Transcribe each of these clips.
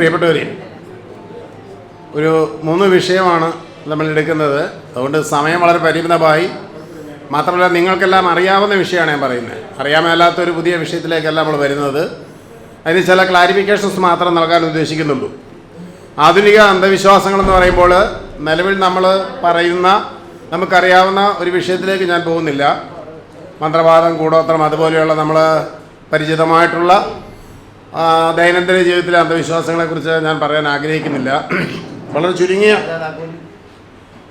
പ്രിയപ്പെട്ടവരെ, ഒരു 3 വിഷയമാണ് നമ്മൾ എടുക്കുന്നത്. അതുകൊണ്ട് സമയം വളരെ പരിമിതമായി. മാത്രമല്ല, നിങ്ങൾക്കെല്ലാം അറിയാവുന്ന വിഷയമാണ് ഞാൻ പറയുന്നത്. അറിയാമല്ലാത്തൊരു പുതിയ വിഷയത്തിലേക്കല്ല നമ്മൾ വരുന്നത്. അതിന് ചില ക്ലാരിഫിക്കേഷൻസ് മാത്രം നൽകാൻ ഉദ്ദേശിക്കുന്നുള്ളൂ. ആധുനിക അന്ധവിശ്വാസങ്ങളെന്ന് പറയുമ്പോൾ നിലവിൽ നമ്മൾ പറയുന്ന നമുക്കറിയാവുന്ന ഒരു വിഷയത്തിലേക്ക് ഞാൻ പോകുന്നില്ല. മന്ത്രവാദം, കൂടോത്രം, അതുപോലെയുള്ള നമ്മൾ പരിചിതമായിട്ടുള്ള ദൈനംദിന ജീവിതത്തിലെ അന്ധവിശ്വാസങ്ങളെക്കുറിച്ച് ഞാൻ പറയാൻ ആഗ്രഹിക്കുന്നില്ല. വളരെ ചുരുങ്ങിയ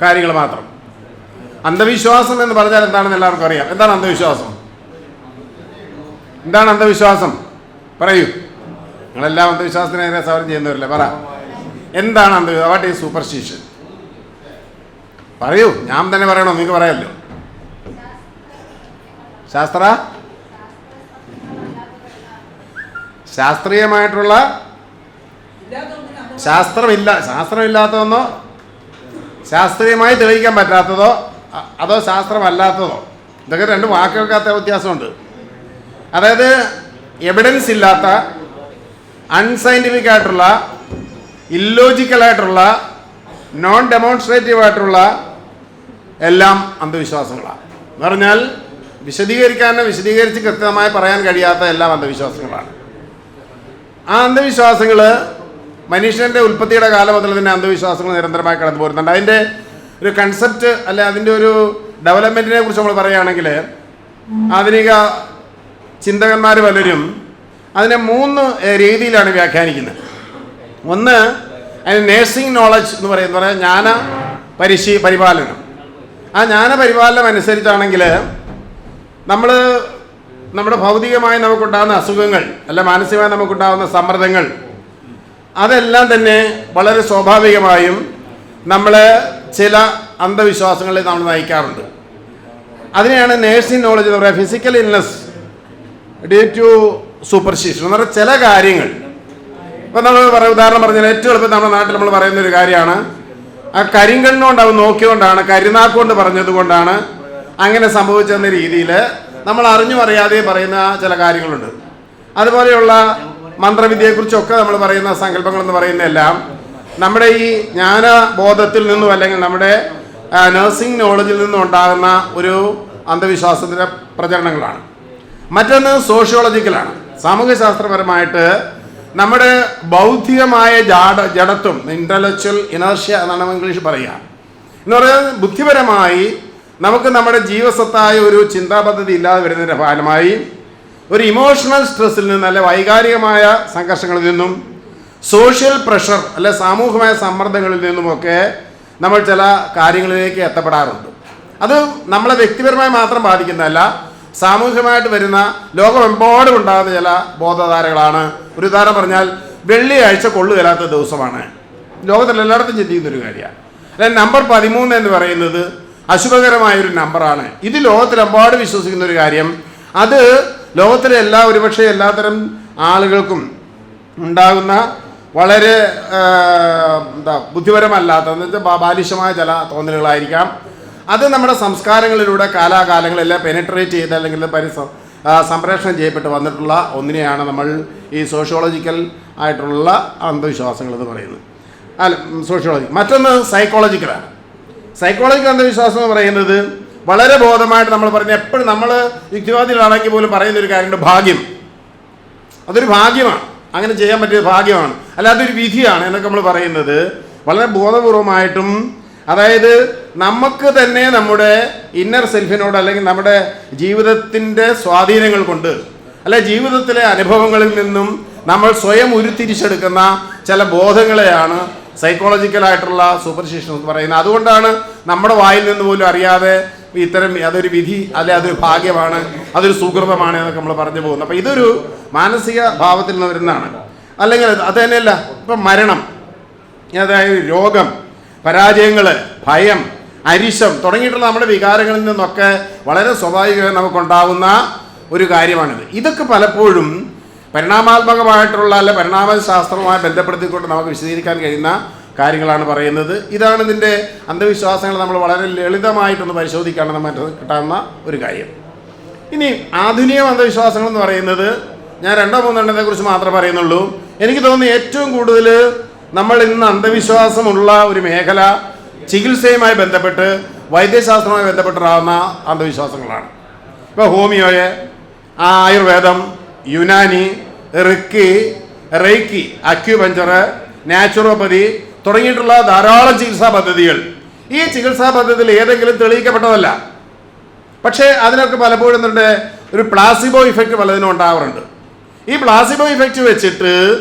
കാര്യങ്ങൾ മാത്രം. അന്ധവിശ്വാസം എന്ന് പറഞ്ഞാൽ എന്താണെന്ന് എല്ലാവർക്കും അറിയാം. എന്താണ് അന്ധവിശ്വാസം? എന്താണ് അന്ധവിശ്വാസം? പറയൂ. നിങ്ങളെല്ലാം അന്ധവിശ്വാസത്തിനെതിരെ സമരം ചെയ്യുന്നവരല്ലേ? പറ, എന്താണ് അന്ധവിശ്വാസം? What is superstition? പറയൂ. ഞാൻ തന്നെ പറയണോ? നിങ്ങൾക്ക് പറയാമല്ലോ. ശാസ്ത്രീയമായിട്ടുള്ള ശാസ്ത്രമില്ലാത്തതെന്നോ ശാസ്ത്രീയമായി തെളിയിക്കാൻ പറ്റാത്തതോ അതോ ശാസ്ത്രമല്ലാത്തതോ? ഇതൊക്കെ 2 വാക്കുകൾക്കകത്ത വ്യത്യാസമുണ്ട്. അതായത് എവിഡൻസ് ഇല്ലാത്ത, അൺസയൻറ്റിഫിക് ആയിട്ടുള്ള, ഇല്ലോജിക്കലായിട്ടുള്ള, നോൺ ഡെമോൺസ്ട്രേറ്റീവ് ആയിട്ടുള്ള എല്ലാം അന്ധവിശ്വാസങ്ങളാണ്. എന്ന് പറഞ്ഞാൽ വിശദീകരിച്ച് കൃത്യമായി പറയാൻ കഴിയാത്ത എല്ലാം അന്ധവിശ്വാസങ്ങളാണ്. ആ അന്ധവിശ്വാസങ്ങൾ മനുഷ്യൻ്റെ ഉൽപ്പത്തിയുടെ കാലം മുതൽ തന്നെ അന്ധവിശ്വാസങ്ങൾ നിരന്തരമായി കടന്നു പോരുന്നുണ്ട്. അതിൻ്റെ ഒരു കൺസെപ്റ്റ് അല്ലെ അതിൻ്റെ ഒരു ഡെവലപ്മെൻറ്റിനെ കുറിച്ച് നമ്മൾ പറയുകയാണെങ്കിൽ ആധുനിക ചിന്തകന്മാർ പലരും അതിനെ 3 രീതിയിലാണ് വ്യാഖ്യാനിക്കുന്നത്. ഒന്ന്, അതിന് നേഴ്സിംഗ് നോളജ് എന്ന് പറയുന്നത് ജ്ഞാന പരിപാലനം. ആ ജ്ഞാന പരിപാലനം അനുസരിച്ചാണെങ്കിൽ നമ്മുടെ ഭൗതികമായി നമുക്കുണ്ടാകുന്ന അസുഖങ്ങൾ അല്ല മാനസികമായി നമുക്കുണ്ടാകുന്ന സമ്മർദ്ദങ്ങൾ അതെല്ലാം തന്നെ വളരെ സ്വാഭാവികമായും നമ്മളെ ചില അന്ധവിശ്വാസങ്ങളിൽ നമ്മൾ നയിക്കാറുണ്ട്. അതിനെയാണ് നേഴ്സിംഗ് നോളജ് എന്ന് പറയുക. Physical illness due to superstition എന്ന് പറഞ്ഞാൽ ചില കാര്യങ്ങൾ. ഇപ്പം നമ്മൾ ഉദാഹരണം പറഞ്ഞാൽ ഏറ്റവും എളുപ്പം നമ്മുടെ നാട്ടിൽ നമ്മൾ പറയുന്നൊരു കാര്യമാണ്, ആ കരിങ്കണ്ണുകൊണ്ട് അവൻ നോക്കിക്കൊണ്ടാണ്, കരുനാക്കുകൊണ്ട് പറഞ്ഞത് കൊണ്ടാണ് അങ്ങനെ സംഭവിച്ചെന്ന രീതിയിൽ നമ്മൾ അറിഞ്ഞും അറിയാതെയും പറയുന്ന ചില കാര്യങ്ങളുണ്ട്. അതുപോലെയുള്ള മന്ത്രവിദ്യയെക്കുറിച്ചൊക്കെ നമ്മൾ പറയുന്ന സങ്കല്പങ്ങളെന്ന് പറയുന്നതെല്ലാം നമ്മുടെ ഈ ജ്ഞാനബോധത്തിൽ നിന്നും അല്ലെങ്കിൽ നമ്മുടെ നഴ്സിംഗ് നോളജിൽ നിന്നും ഉണ്ടാകുന്ന ഒരു അന്ധവിശ്വാസത്തിൻ്റെ പ്രചരണങ്ങളാണ്. മറ്റൊന്ന് സോഷ്യോളജിക്കലാണ്. സാമൂഹ്യശാസ്ത്രപരമായിട്ട് നമ്മുടെ ബൗദ്ധികമായ ജഡത്വം, ഇൻ്റലക്ച്വൽ ഇനർഷ്യ എന്നാണ് ഇംഗ്ലീഷ് പറയുക. എന്ന് പറയുന്നത് ബുദ്ധിപരമായി നമുക്ക് നമ്മുടെ ജീവസത്തായ ഒരു ചിന്താ പദ്ധതി ഇല്ലാതെ വരുന്നതിൻ്റെ ഫലമായി ഒരു ഇമോഷണൽ സ്ട്രെസ്സിൽ നിന്ന് അല്ലെ വൈകാരികമായ സംഘർഷങ്ങളിൽ നിന്നും സോഷ്യൽ പ്രഷർ അല്ലെ സാമൂഹികമായ സമ്മർദ്ദങ്ങളിൽ നിന്നുമൊക്കെ നമ്മൾ ചില കാര്യങ്ങളിലേക്ക് എത്തപ്പെടാറുണ്ട്. അത് നമ്മളെ വ്യക്തിപരമായി മാത്രം ബാധിക്കുന്നതല്ല, സാമൂഹികമായിട്ട് വരുന്ന ലോകമെമ്പാടും ഉണ്ടാകുന്ന ചില ബോധധാരകളാണ്. ഒരു ഉദാഹരണം പറഞ്ഞാൽ, വെള്ളിയാഴ്ച കൊള്ളുകയില്ലാത്ത ദിവസമാണ്. ലോകത്തിലെല്ലായിടത്തും ചിന്തിക്കുന്നൊരു കാര്യമാണ്. അതായത് നമ്പർ 13 എന്ന് പറയുന്നത് അശുഭകരമായൊരു നമ്പറാണ്. ഇത് ലോകത്തിലെമ്പാട് വിശ്വസിക്കുന്ന ഒരു കാര്യം. അത് ലോകത്തിലെ ഒരുപക്ഷെ എല്ലാത്തരം ആളുകൾക്കും ഉണ്ടാകുന്ന വളരെ ബുദ്ധിപരമല്ലാത്ത എന്ന് വെച്ചാൽ ബാലിശമായ ചില തോന്നലുകളായിരിക്കാം. അത് നമ്മുടെ സംസ്കാരങ്ങളിലൂടെ കാലാകാലങ്ങളെല്ലാം പെനിട്രേറ്റ് ചെയ്ത് അല്ലെങ്കിൽ സംപ്രേഷണം ചെയ്യപ്പെട്ട് വന്നിട്ടുള്ള ഒന്നിനെയാണ് നമ്മൾ ഈ സോഷ്യോളജിക്കൽ ആയിട്ടുള്ള അന്ധവിശ്വാസങ്ങൾ എന്ന് പറയുന്നത്. സോഷ്യോളജി. മറ്റൊന്ന് സൈക്കോളജിക്കലാണ്. സൈക്കോളജിക്കൽ അന്ധവിശ്വാസം എന്ന് പറയുന്നത് വളരെ ബോധമായിട്ട് നമ്മൾ പറയുന്നത്, എപ്പോഴും നമ്മൾ യുക്തിവാദികളാണെങ്കിൽ പോലും പറയുന്നൊരു കാര്യമുണ്ട്, ഭാഗ്യം. അതൊരു ഭാഗ്യമാണ്, അങ്ങനെ ചെയ്യാൻ പറ്റിയ ഭാഗ്യമാണ്, അല്ലാതെ ഒരു വിധിയാണ് എന്നൊക്കെ നമ്മൾ പറയുന്നത് വളരെ ബോധപൂർവമായിട്ടും. അതായത് നമുക്ക് തന്നെ നമ്മുടെ ഇന്നർ സെൽഫിനോട് അല്ലെങ്കിൽ നമ്മുടെ ജീവിതത്തിൻ്റെ സ്വാധീനങ്ങൾ കൊണ്ട് അല്ലെ ജീവിതത്തിലെ അനുഭവങ്ങളിൽ നിന്നും നമ്മൾ സ്വയം ഉരുത്തിരിച്ചെടുക്കുന്ന ചില ബോധങ്ങളെയാണ് സൈക്കോളജിക്കലായിട്ടുള്ള സൂപ്പർസ്റ്റിഷൻ എന്ന് പറയുന്നത്. അതുകൊണ്ടാണ് നമ്മുടെ വായിൽ നിന്ന് പോലും അറിയാതെ ഇത്തരം അതൊരു വിധി അല്ലെ അതൊരു ഭാഗ്യമാണ്, അതൊരു സുകൃതമാണ് എന്നൊക്കെ നമ്മൾ പറഞ്ഞു പോകുന്നത്. അപ്പോൾ ഇതൊരു മാനസിക ഭാവത്തിൽ നിന്ന് വരുന്നതാണ്. അല്ലെങ്കിൽ അത് തന്നെയല്ല, ഇപ്പം മരണം, അതായത് രോഗം, പരാജയങ്ങൾ, ഭയം, അരിശം തുടങ്ങിയിട്ടുള്ള നമ്മുടെ വികാരങ്ങളിൽ നിന്നൊക്കെ വളരെ സ്വാഭാവികമായി നമുക്കുണ്ടാകുന്ന ഒരു കാര്യമാണിത്. ഇതൊക്കെ പലപ്പോഴും പരിണാമാത്മകമായിട്ടുള്ള അല്ലെ പരിണാമശാസ്ത്രവുമായി ബന്ധപ്പെടുത്തിക്കൊണ്ട് നമുക്ക് വിശദീകരിക്കാൻ കഴിയുന്ന കാര്യങ്ങളാണ് പറയുന്നത്. ഇതാണ് ഇതിൻ്റെ അന്ധവിശ്വാസങ്ങൾ നമ്മൾ വളരെ ലളിതമായിട്ടൊന്ന് പരിശോധിക്കുകയാണ് നമുക്ക് കിട്ടാവുന്ന ഒരു കാര്യം. ഇനി ആധുനിക അന്ധവിശ്വാസങ്ങൾ എന്ന് പറയുന്നത് ഞാൻ 2-3 എണ്ണത്തെക്കുറിച്ച് മാത്രമേ പറയുന്നുള്ളൂ. എനിക്ക് തോന്നുന്നു ഏറ്റവും കൂടുതൽ നമ്മൾ ഇന്ന് അന്ധവിശ്വാസമുള്ള ഒരു മേഖല ചികിത്സയുമായി ബന്ധപ്പെട്ട് വൈദ്യശാസ്ത്രവുമായി ബന്ധപ്പെട്ടുണ്ടാകുന്ന അന്ധവിശ്വാസങ്ങളാണ്. ഇപ്പോൾ ഹോമിയോയെ, ആയുർവേദം, യുനാനി, റെയ്ക്കി, അക്യുപഞ്ചർ, നാച്ചുറോപ്പതി തുടങ്ങിയിട്ടുള്ള ധാരാളം ചികിത്സാ പദ്ധതികൾ. ഈ ചികിത്സാ പദ്ധതിയിൽ ഏതെങ്കിലും തെളിയിക്കപ്പെട്ടതല്ല. പക്ഷേ അതിനൊക്കെ പലപ്പോഴും ഒരു പ്ലാസിബോ ഇഫക്റ്റ് പലതിനും ഉണ്ടാവാറുണ്ട്. ഈ പ്ലാസിബോ ഇഫക്റ്റ് വെച്ചിട്ട്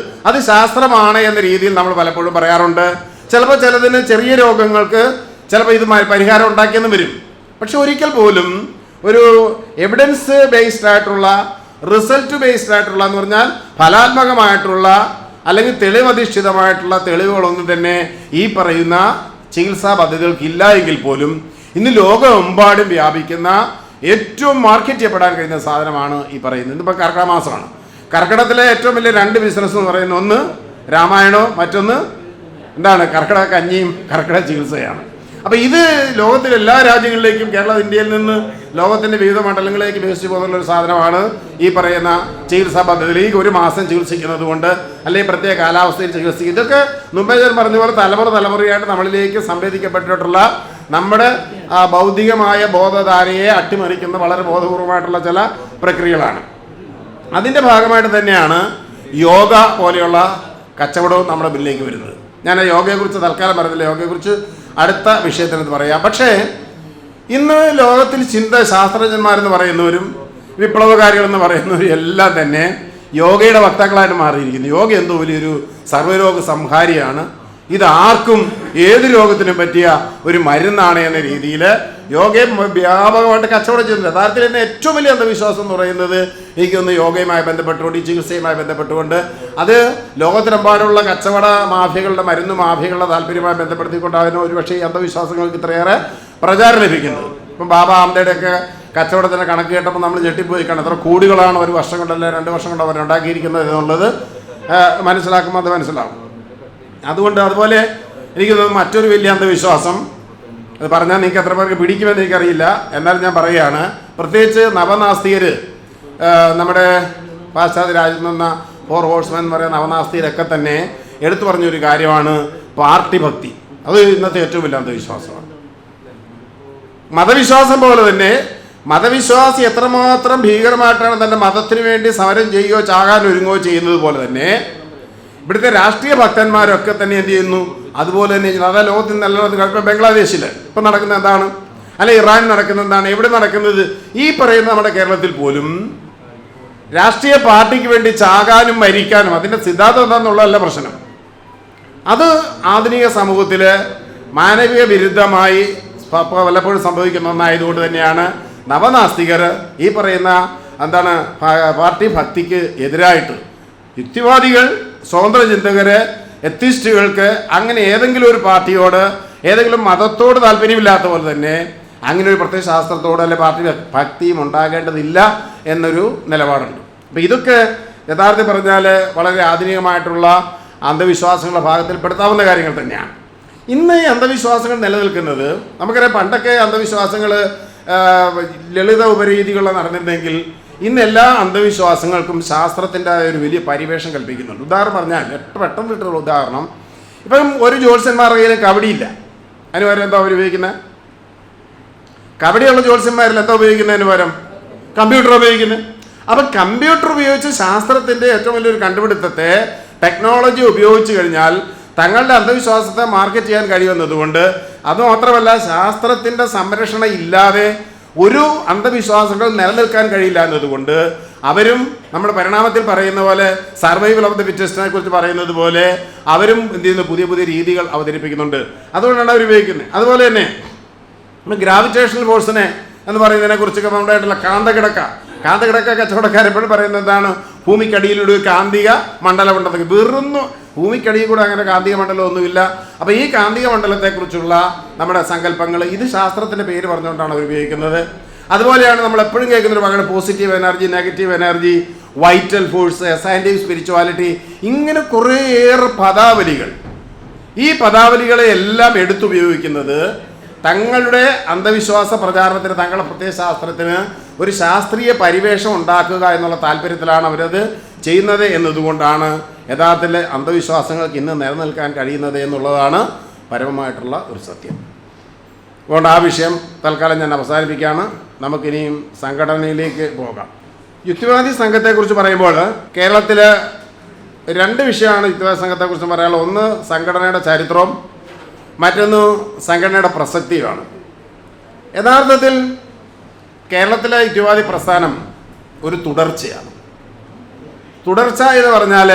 അത് ശാസ്ത്രമാണ് എന്ന രീതിയിൽ നമ്മൾ പലപ്പോഴും പറയാറുണ്ട്. ചിലപ്പോൾ ചിലതിന് ചെറിയ രോഗങ്ങൾക്ക് ചിലപ്പോൾ ഇത് പരിഹാരം ഉണ്ടാക്കിയെന്ന് വരും. പക്ഷെ ഒരിക്കൽ പോലും ഒരു എവിഡൻസ് ബേസ്ഡ് ആയിട്ടുള്ള, റിസൾട്ട് ബേസ്ഡ് ആയിട്ടുള്ള എന്ന് പറഞ്ഞാൽ ഫലാത്മകമായിട്ടുള്ള അല്ലെങ്കിൽ തെളിവധിഷ്ഠിതമായിട്ടുള്ള തെളിവുകളൊന്നും തന്നെ ഈ പറയുന്ന ചികിത്സാ പദ്ധതികൾക്ക് ഇല്ല എങ്കിൽ പോലും ഇന്ന് ലോകമെമ്പാടും വ്യാപിക്കുന്ന ഏറ്റവും മാർക്കറ്റ് ചെയ്യപ്പെടാൻ കഴിയുന്ന സാധനമാണ് ഈ പറയുന്നത്. ഇന്നിപ്പോൾ കർക്കിടക മാസമാണ്. കർക്കിടകത്തിലെ ഏറ്റവും വലിയ 2 ബിസിനസ് എന്ന് പറയുന്നത് ഒന്ന് രാമായണവും മറ്റൊന്ന് എന്താണ് കർക്കിടക കഞ്ഞിയും കർക്കിടക ചികിത്സയാണ്. അപ്പോൾ ഇത് ലോകത്തിലെ എല്ലാ രാജ്യങ്ങളിലേക്കും ഇന്ത്യയിൽ നിന്ന് ലോകത്തിൻ്റെ വിവിധ മണ്ഡലങ്ങളിലേക്ക് വികസിച്ചു പോകുന്ന ഒരു സാധനമാണ് ഈ പറയുന്ന ചികിത്സാ പദ്ധതിയിൽ. ഈ 1 മാസം ചികിത്സിക്കുന്നത് കൊണ്ട് അല്ലെങ്കിൽ പ്രത്യേക കാലാവസ്ഥയിൽ ചികിത്സിക്കും. ഇതൊക്കെ മുമ്പേ ഞാൻ പറഞ്ഞ പോലെ തലമുറയായിട്ട് നമ്മളിലേക്ക് സംവേദിക്കപ്പെട്ടിട്ടുള്ള നമ്മുടെ ബൗദ്ധികമായ ബോധധാരയെ അട്ടിമറിക്കുന്ന വളരെ ബോധപൂർവമായിട്ടുള്ള ചില പ്രക്രിയകളാണ്. അതിൻ്റെ ഭാഗമായിട്ട് തന്നെയാണ് യോഗ പോലെയുള്ള കച്ചവടവും നമ്മുടെ ബില്ലിലേക്ക് വരുന്നത്. ഞാൻ യോഗയെക്കുറിച്ച് തൽക്കാലം പറഞ്ഞില്ല, യോഗയെക്കുറിച്ച് അടുത്ത വിഷയത്തിനകത്ത് പറയാം. പക്ഷേ ഇന്ന് ലോകത്തിൽ ശാസ്ത്രജ്ഞന്മാരെന്ന് പറയുന്നവരും വിപ്ലവകാരികളെന്ന് പറയുന്നവരും എല്ലാം തന്നെ യോഗയുടെ വക്താക്കളായിട്ട് മാറിയിരിക്കുന്നു. യോഗ എന്തോ വലിയൊരു സർവ്വരോഗ സംഹാരിയാണ്, ഇത് ആർക്കും ഏത് രോഗത്തിനും പറ്റിയ ഒരു മരുന്നാണ് എന്ന രീതിയിൽ യോഗയെ വ്യാപകമായിട്ട് കച്ചവടം ചെയ്യുന്നത്. യഥാർത്ഥത്തിൽ തന്നെ ഏറ്റവും വലിയ അന്ധവിശ്വാസം എന്ന് പറയുന്നത് എനിക്കൊന്ന് യോഗയുമായി ബന്ധപ്പെട്ടുകൊണ്ട്, ഈ ചികിത്സയുമായി ബന്ധപ്പെട്ടുകൊണ്ട്, അത് ലോകത്തിലെമ്പാടുള്ള കച്ചവട മാഫിയകളുടെ, മരുന്ന് മാഫിയകളുടെ താല്പര്യമായി ബന്ധപ്പെടുത്തിക്കൊണ്ടാകുന്ന ഒരുപക്ഷെ ഈ അന്ധവിശ്വാസങ്ങൾക്ക് ഇത്രയേറെ പ്രചാരം ലഭിക്കുന്നത്. ഇപ്പം ബാബ ആംബേദ്കറുടെയൊക്കെ കച്ചവടത്തിൻ്റെ കണക്ക് കേട്ടപ്പോൾ നമ്മൾ ഞെട്ടിപ്പോയി. കാരണം എത്ര കോടികളാണ് ഒരു വർഷം കൊണ്ടല്ല 2 വർഷം കൊണ്ട് അവരുണ്ടാക്കിയിരിക്കുന്നത് എന്നുള്ളത് മനസ്സിലാക്കുമ്പോൾ അത് മനസ്സിലാവും. അതുപോലെ എനിക്ക് തോന്നുന്നു മറ്റൊരു വലിയ അന്ധവിശ്വാസം, അത് പറഞ്ഞാൽ നിങ്ങൾക്ക് എത്ര പേർക്ക് പിടിക്കുമെന്ന് എനിക്കറിയില്ല, എന്നാലും ഞാൻ പറയുകയാണ്. പ്രത്യേകിച്ച് നവനാസ്തികർ, നമ്മുടെ പാശ്ചാത്യ രാജ്യത്ത് നിന്ന 4 ഹോഴ്സ്മെൻ എന്ന് പറയുന്ന നവനാസ്തികരൊക്കെ തന്നെ എടുത്തു പറഞ്ഞൊരു കാര്യമാണ് പാർട്ടി ഭക്തി. അത് ഇന്നത്തെ ഏറ്റവും വലിയ അന്ധവിശ്വാസമാണ്. മതവിശ്വാസം പോലെ തന്നെ മതവിശ്വാസി എത്രമാത്രം ഭീകരമായിട്ടാണ് തൻ്റെ മതത്തിന് വേണ്ടി സമരം ചെയ്യുകയോ ചാകാൻ ഒരുങ്ങുകയോ ചെയ്യുന്നത് പോലെ തന്നെ ഇവിടുത്തെ രാഷ്ട്രീയ ഭക്തന്മാരൊക്കെ തന്നെ എന്ത് ചെയ്യുന്നു, അതുപോലെ തന്നെ. അതാ ലോകത്തിൽ നല്ല ഇപ്പം ബംഗ്ലാദേശിൽ ഇപ്പം നടക്കുന്നത് എന്താണ്, അല്ലെ ഇറാൻ നടക്കുന്നത് എന്താണ്, എവിടെ നടക്കുന്നത്? ഈ പറയുന്ന നമ്മുടെ കേരളത്തിൽ പോലും രാഷ്ട്രീയ പാർട്ടിക്ക് വേണ്ടി ചാകാനും മരിക്കാനും അതിൻ്റെ സിദ്ധാന്തം എന്താണെന്നുള്ളതല്ല പ്രശ്നം. അത് ആധുനിക സമൂഹത്തിൽ മാനവിക വിരുദ്ധമായി വല്ലപ്പോഴും സംഭവിക്കുന്ന ഒന്നായതുകൊണ്ട് തന്നെയാണ് നവനാസ്തികർ ഈ പറയുന്ന എന്താണ് പാർട്ടി ഭക്തിക്ക് എതിരായിട്ട് യുക്തിവാദികൾ, സ്വതന്ത്ര ചിന്തകര്, എത്തിസ്റ്റുകൾക്ക് അങ്ങനെ ഏതെങ്കിലും ഒരു പാർട്ടിയോട്, ഏതെങ്കിലും മതത്തോട് താല്പര്യമില്ലാത്ത പോലെ തന്നെ അങ്ങനെ ഒരു പ്രത്യേക ശാസ്ത്രത്തോട് അല്ലെ പാർട്ടി ഭക്തിയും ഉണ്ടാകേണ്ടതില്ല എന്നൊരു നിലപാടുണ്ട്. അപ്പം ഇതൊക്കെ യഥാർത്ഥത്തിൽ പറഞ്ഞാൽ വളരെ ആധുനികമായിട്ടുള്ള അന്ധവിശ്വാസങ്ങളുടെ ഭാഗത്തിൽപ്പെടുത്താവുന്ന കാര്യങ്ങൾ തന്നെയാണ്. ഇന്ന് ഈ അന്ധവിശ്വാസങ്ങൾ നിലനിൽക്കുന്നത് നമുക്കറിയാം. പണ്ടൊക്കെ അന്ധവിശ്വാസങ്ങൾ ലളിത ഉപരീതികളിൽ നടന്നിരുന്നെങ്കിൽ ഇന്ന് എല്ലാ അന്ധവിശ്വാസങ്ങൾക്കും ശാസ്ത്രത്തിൻ്റെ ഒരു വലിയ പരിവേഷം കൽപ്പിക്കുന്നുണ്ട്. ഉദാഹരണം പറഞ്ഞാൽ പെട്ടെന്ന് കിട്ടുന്ന ഉദാഹരണം, ഇപ്പം ഒരു ജ്യോത്സ്യന്മാരുടെ കയ്യിൽ കബഡിയില്ല, അതിന് പകരം എന്താ അവർ ഉപയോഗിക്കുന്നത്? കബഡിയുള്ള ജ്യോത്സ്യന്മാരിൽ എന്താ ഉപയോഗിക്കുന്നതിന് പകരം കമ്പ്യൂട്ടർ ഉപയോഗിക്കുന്നത്. അപ്പം കമ്പ്യൂട്ടർ ഉപയോഗിച്ച് ശാസ്ത്രത്തിൻ്റെ ഏറ്റവും വലിയൊരു കണ്ടുപിടുത്തത്തെ, ടെക്നോളജി ഉപയോഗിച്ച് കഴിഞ്ഞാൽ തങ്ങളുടെ അന്ധവിശ്വാസത്തെ മാർക്കറ്റ് ചെയ്യാൻ കഴിയുന്നതുകൊണ്ട്, അതുമാത്രമല്ല ശാസ്ത്രത്തിൻ്റെ സംരക്ഷണം ഇല്ലാതെ ഒരു അന്ധവിശ്വാസങ്ങൾ നിലനിൽക്കാൻ കഴിയില്ല എന്നതുകൊണ്ട് അവരും നമ്മുടെ പരിണാമത്തിൽ പറയുന്ന പോലെ സർവൈവൽ ഓഫ് ദ ഫിറ്റസ്റ്റിനെ കുറിച്ച് പറയുന്നത് പോലെ അവരും എന്ത് ചെയ്യുന്നു, പുതിയ പുതിയ രീതികൾ അവതരിപ്പിക്കുന്നുണ്ട്. അതുകൊണ്ടാണ് അവർ ഉപയോഗിക്കുന്നത്. അതുപോലെ തന്നെ ഗ്രാവിറ്റേഷണൽ ഫോഴ്സിനെ എന്ന് പറയുന്നതിനെ കുറിച്ചൊക്കെ നമ്മുടെ ആയിട്ടുള്ള കാന്തകിടക്ക കച്ചവടക്കാരെപ്പോഴും പറയുന്നത് എന്താണ്, ഭൂമിക്കടിയിലൂടെ ഒരു കാന്തിക മണ്ഡലം ഉണ്ടെന്നൊക്കെ. വെറുന്നു ഭൂമിക്കടിയിൽ കൂടെ അങ്ങനെ കാന്തിക മണ്ഡലം ഒന്നുമില്ല. അപ്പോൾ ഈ കാന്തിക മണ്ഡലത്തെക്കുറിച്ചുള്ള നമ്മുടെ സങ്കല്പങ്ങൾ ഇത് ശാസ്ത്രത്തിൻ്റെ പേര് പറഞ്ഞുകൊണ്ടാണ് അവർ ഉപയോഗിക്കുന്നത്. അതുപോലെയാണ് നമ്മൾ എപ്പോഴും കേൾക്കുന്നൊരു ഭാഗമാണ് positive energy, negative energy, vital force, scientific spirituality, ഇങ്ങനെ കുറേയേറെ പദാവലികൾ. ഈ പദാവലികളെ എല്ലാം എടുത്തുപയോഗിക്കുന്നത് തങ്ങളുടെ അന്ധവിശ്വാസ പ്രചാരണത്തിന്, തങ്ങളുടെ പ്രത്യയ ശാസ്ത്രത്തിന് ഒരു ശാസ്ത്രീയ പരിവേഷം ഉണ്ടാക്കുക എന്നുള്ള താല്പര്യത്തിലാണ് അവരത് ചെയ്യുന്നത് എന്നതുകൊണ്ടാണ് യഥാർത്ഥത്തിൽ അന്ധവിശ്വാസങ്ങൾക്ക് ഇന്ന് നിലനിൽക്കാൻ കഴിയുന്നത് എന്നുള്ളതാണ് പരമമായിട്ടുള്ള ഒരു സത്യം. അതുകൊണ്ട് ആ വിഷയം തൽക്കാലം ഞാൻ അവസാനിപ്പിക്കുകയാണ്. നമുക്കിനിയും സംഘടനയിലേക്ക് പോകാം. യുക്തിവാദി സംഘത്തെക്കുറിച്ച് പറയുമ്പോൾ കേരളത്തിൽ രണ്ട് വിഷയമാണ് യുക്തിവാദി സംഘത്തെക്കുറിച്ച് പറയാനുള്ളത്. ഒന്ന് സംഘടനയുടെ ചരിത്രവും മറ്റൊന്ന് സംഘടനയുടെ പ്രസക്തിയുമാണ്. യഥാർത്ഥത്തിൽ കേരളത്തിലെ യുക്തിവാദി പ്രസ്ഥാനം ഒരു തുടർച്ചയാണ്. തുടർച്ച എന്ന് പറഞ്ഞാൽ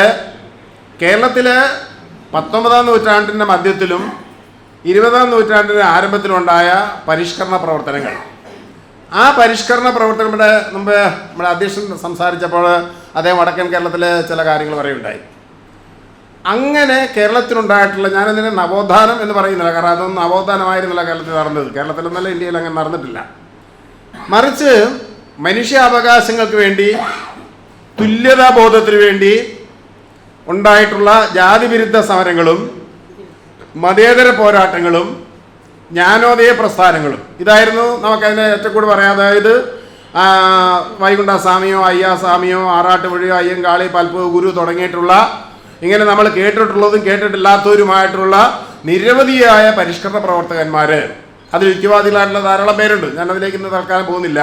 കേരളത്തിലെ 19-ാം നൂറ്റാണ്ടിൻ്റെ മധ്യത്തിലും 20-ാം നൂറ്റാണ്ടിൻ്റെ ആരംഭത്തിലുണ്ടായ പരിഷ്കരണ പ്രവർത്തനങ്ങൾ, ആ പരിഷ്കരണ പ്രവർത്തനങ്ങളുടെ മുമ്പ് നമ്മുടെ അധ്യക്ഷൻ സംസാരിച്ചപ്പോൾ അദ്ദേഹം വടക്കൻ കേരളത്തിലെ ചില കാര്യങ്ങൾ പറയുകയുണ്ടായി. അങ്ങനെ കേരളത്തിലുണ്ടായിട്ടുള്ള, ഞാനതിനെ നവോത്ഥാനം എന്ന് പറയുന്നില്ല, കാരണം അതൊന്നും നവോത്ഥാനമായിരുന്നില്ല കേരളത്തിൽ നടന്നത്. കേരളത്തിലൊന്നല്ല, ഇന്ത്യയിൽ അങ്ങനെ നടന്നിട്ടില്ല. മറിച്ച് മനുഷ്യാവകാശങ്ങൾക്ക് വേണ്ടി, തുല്യതാബോധത്തിന് വേണ്ടി ഉണ്ടായിട്ടുള്ള ജാതിവിരുദ്ധ സമരങ്ങളും മതേതര പോരാട്ടങ്ങളും ജ്ഞാനോദയ പ്രസ്ഥാനങ്ങളും ഇതായിരുന്നു നമുക്കതിനെ ഏറ്റവും കൂടുതൽ പറയാം. അതായത് വൈകുണ്ഠസ്വാമിയോ അയ്യാസ്വാമിയോ ആറാട്ടുപുഴയോ അയ്യങ്കാളി പൽപ്പു ഗുരു തുടങ്ങിയിട്ടുള്ള, ഇങ്ങനെ നമ്മൾ കേട്ടിട്ടുള്ളതും കേട്ടിട്ടില്ലാത്തവരുമായിട്ടുള്ള നിരവധിയായ പരിഷ്കരണ പ്രവർത്തകന്മാർ, അതിൽ യുക്തിവാദികളായിട്ടുള്ള ധാരാളം പേരുണ്ട്. ഞാനതിലേക്ക് ഇന്ന് തൽക്കാലം പോകുന്നില്ല.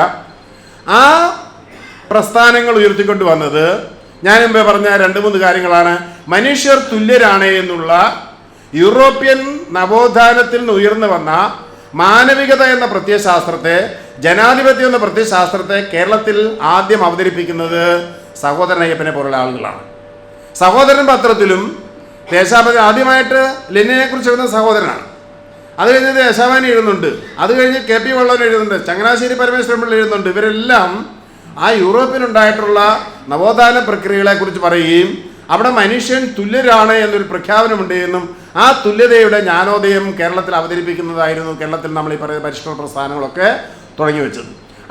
ആ പ്രസ്ഥാനങ്ങൾ ഉയർത്തിക്കൊണ്ട് വന്നത് ഞാൻ മുമ്പേ പറഞ്ഞ 2-3 കാര്യങ്ങളാണ്. മനുഷ്യർ തുല്യരാണ് എന്നുള്ള യൂറോപ്യൻ നവോത്ഥാനത്തിൽ നിന്ന് ഉയർന്നു വന്ന മാനവികത എന്ന പ്രത്യയശാസ്ത്രത്തെ, ജനാധിപത്യം എന്ന പ്രത്യയശാസ്ത്രത്തെ കേരളത്തിൽ ആദ്യം അവതരിപ്പിക്കുന്നത് സഹോദരൻ അയ്യപ്പനെ പോലുള്ള ആളുകളാണ്. സഹോദരൻ പത്രത്തിലും ദേശാഭിമാനി ആദ്യമായിട്ട് ലെനിനെ കുറിച്ച് എഴുതുന്ന സഹോദരനാണ്. അത് കഴിഞ്ഞ് ദേശാഭിമാനി എഴുതുന്നുണ്ട്, അത് കഴിഞ്ഞ് KP വള്ളവൻ എഴുതുന്നുണ്ട്, ചങ്ങനാശ്ശേരി പരമേശ്വരൻ പിള്ള എഴുതുന്നുണ്ട്. ഇവരെല്ലാം ആ യൂറോപ്പിലുണ്ടായിട്ടുള്ള നവോത്ഥാന പ്രക്രിയകളെക്കുറിച്ച് പറയുകയും അവിടെ മനുഷ്യൻ തുല്യരാണ് എന്നൊരു പ്രഖ്യാപനമുണ്ട് എന്നും ആ തുല്യതയുടെ ജ്ഞാനോദയം കേരളത്തിൽ അവതരിപ്പിക്കുന്നതായിരുന്നു കേരളത്തിൽ നമ്മൾ ഈ പറയുന്ന പരിഷ്കരണ പ്രസ്ഥാനങ്ങളൊക്കെ തുടങ്ങി വെച്ചത്.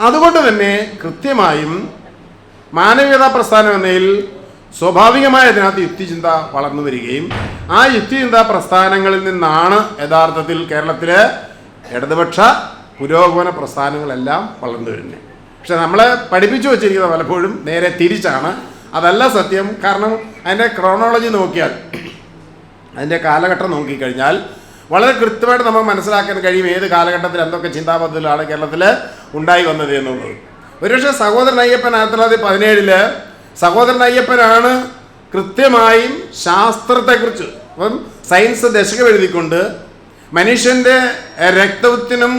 അതുകൊണ്ട് തന്നെ കൃത്യമായും മാനവികതാ പ്രസ്ഥാനം എന്നതിൽ സ്വാഭാവികമായ അതിനകത്ത് യുക്തിചിന്ത വളർന്നു വരികയും ആ യുക്തിചിന്താ പ്രസ്ഥാനങ്ങളിൽ നിന്നാണ് യഥാർത്ഥത്തിൽ കേരളത്തിലെ ഇടതുപക്ഷ പുരോഗമന പ്രസ്ഥാനങ്ങളെല്ലാം വളർന്നു വരുന്നത്. പക്ഷെ നമ്മളെ പഠിപ്പിച്ചു വച്ചിരിക്കുന്നത് പലപ്പോഴും നേരെ തിരിച്ചാണ്. അതല്ല സത്യം. കാരണം അതിൻ്റെ ക്രോണോളജി നോക്കിയാൽ, അതിൻ്റെ കാലഘട്ടം നോക്കിക്കഴിഞ്ഞാൽ വളരെ കൃത്യമായിട്ട് നമുക്ക് മനസ്സിലാക്കാൻ കഴിയും ഏത് കാലഘട്ടത്തിൽ എന്തൊക്കെ ചിന്താപദ്ധതികളാണ് കേരളത്തിൽ ഉണ്ടായി വന്നത് എന്നുള്ളത്. ഒരുപക്ഷെ സഹോദരൻ അയ്യപ്പൻ 1917 സഹോദരൻ അയ്യപ്പനാണ് കൃത്യമായും ശാസ്ത്രത്തെക്കുറിച്ച്, അപ്പം സയൻസ് ദശകം എഴുതിക്കൊണ്ട് മനുഷ്യൻ്റെ രക്തത്തിനും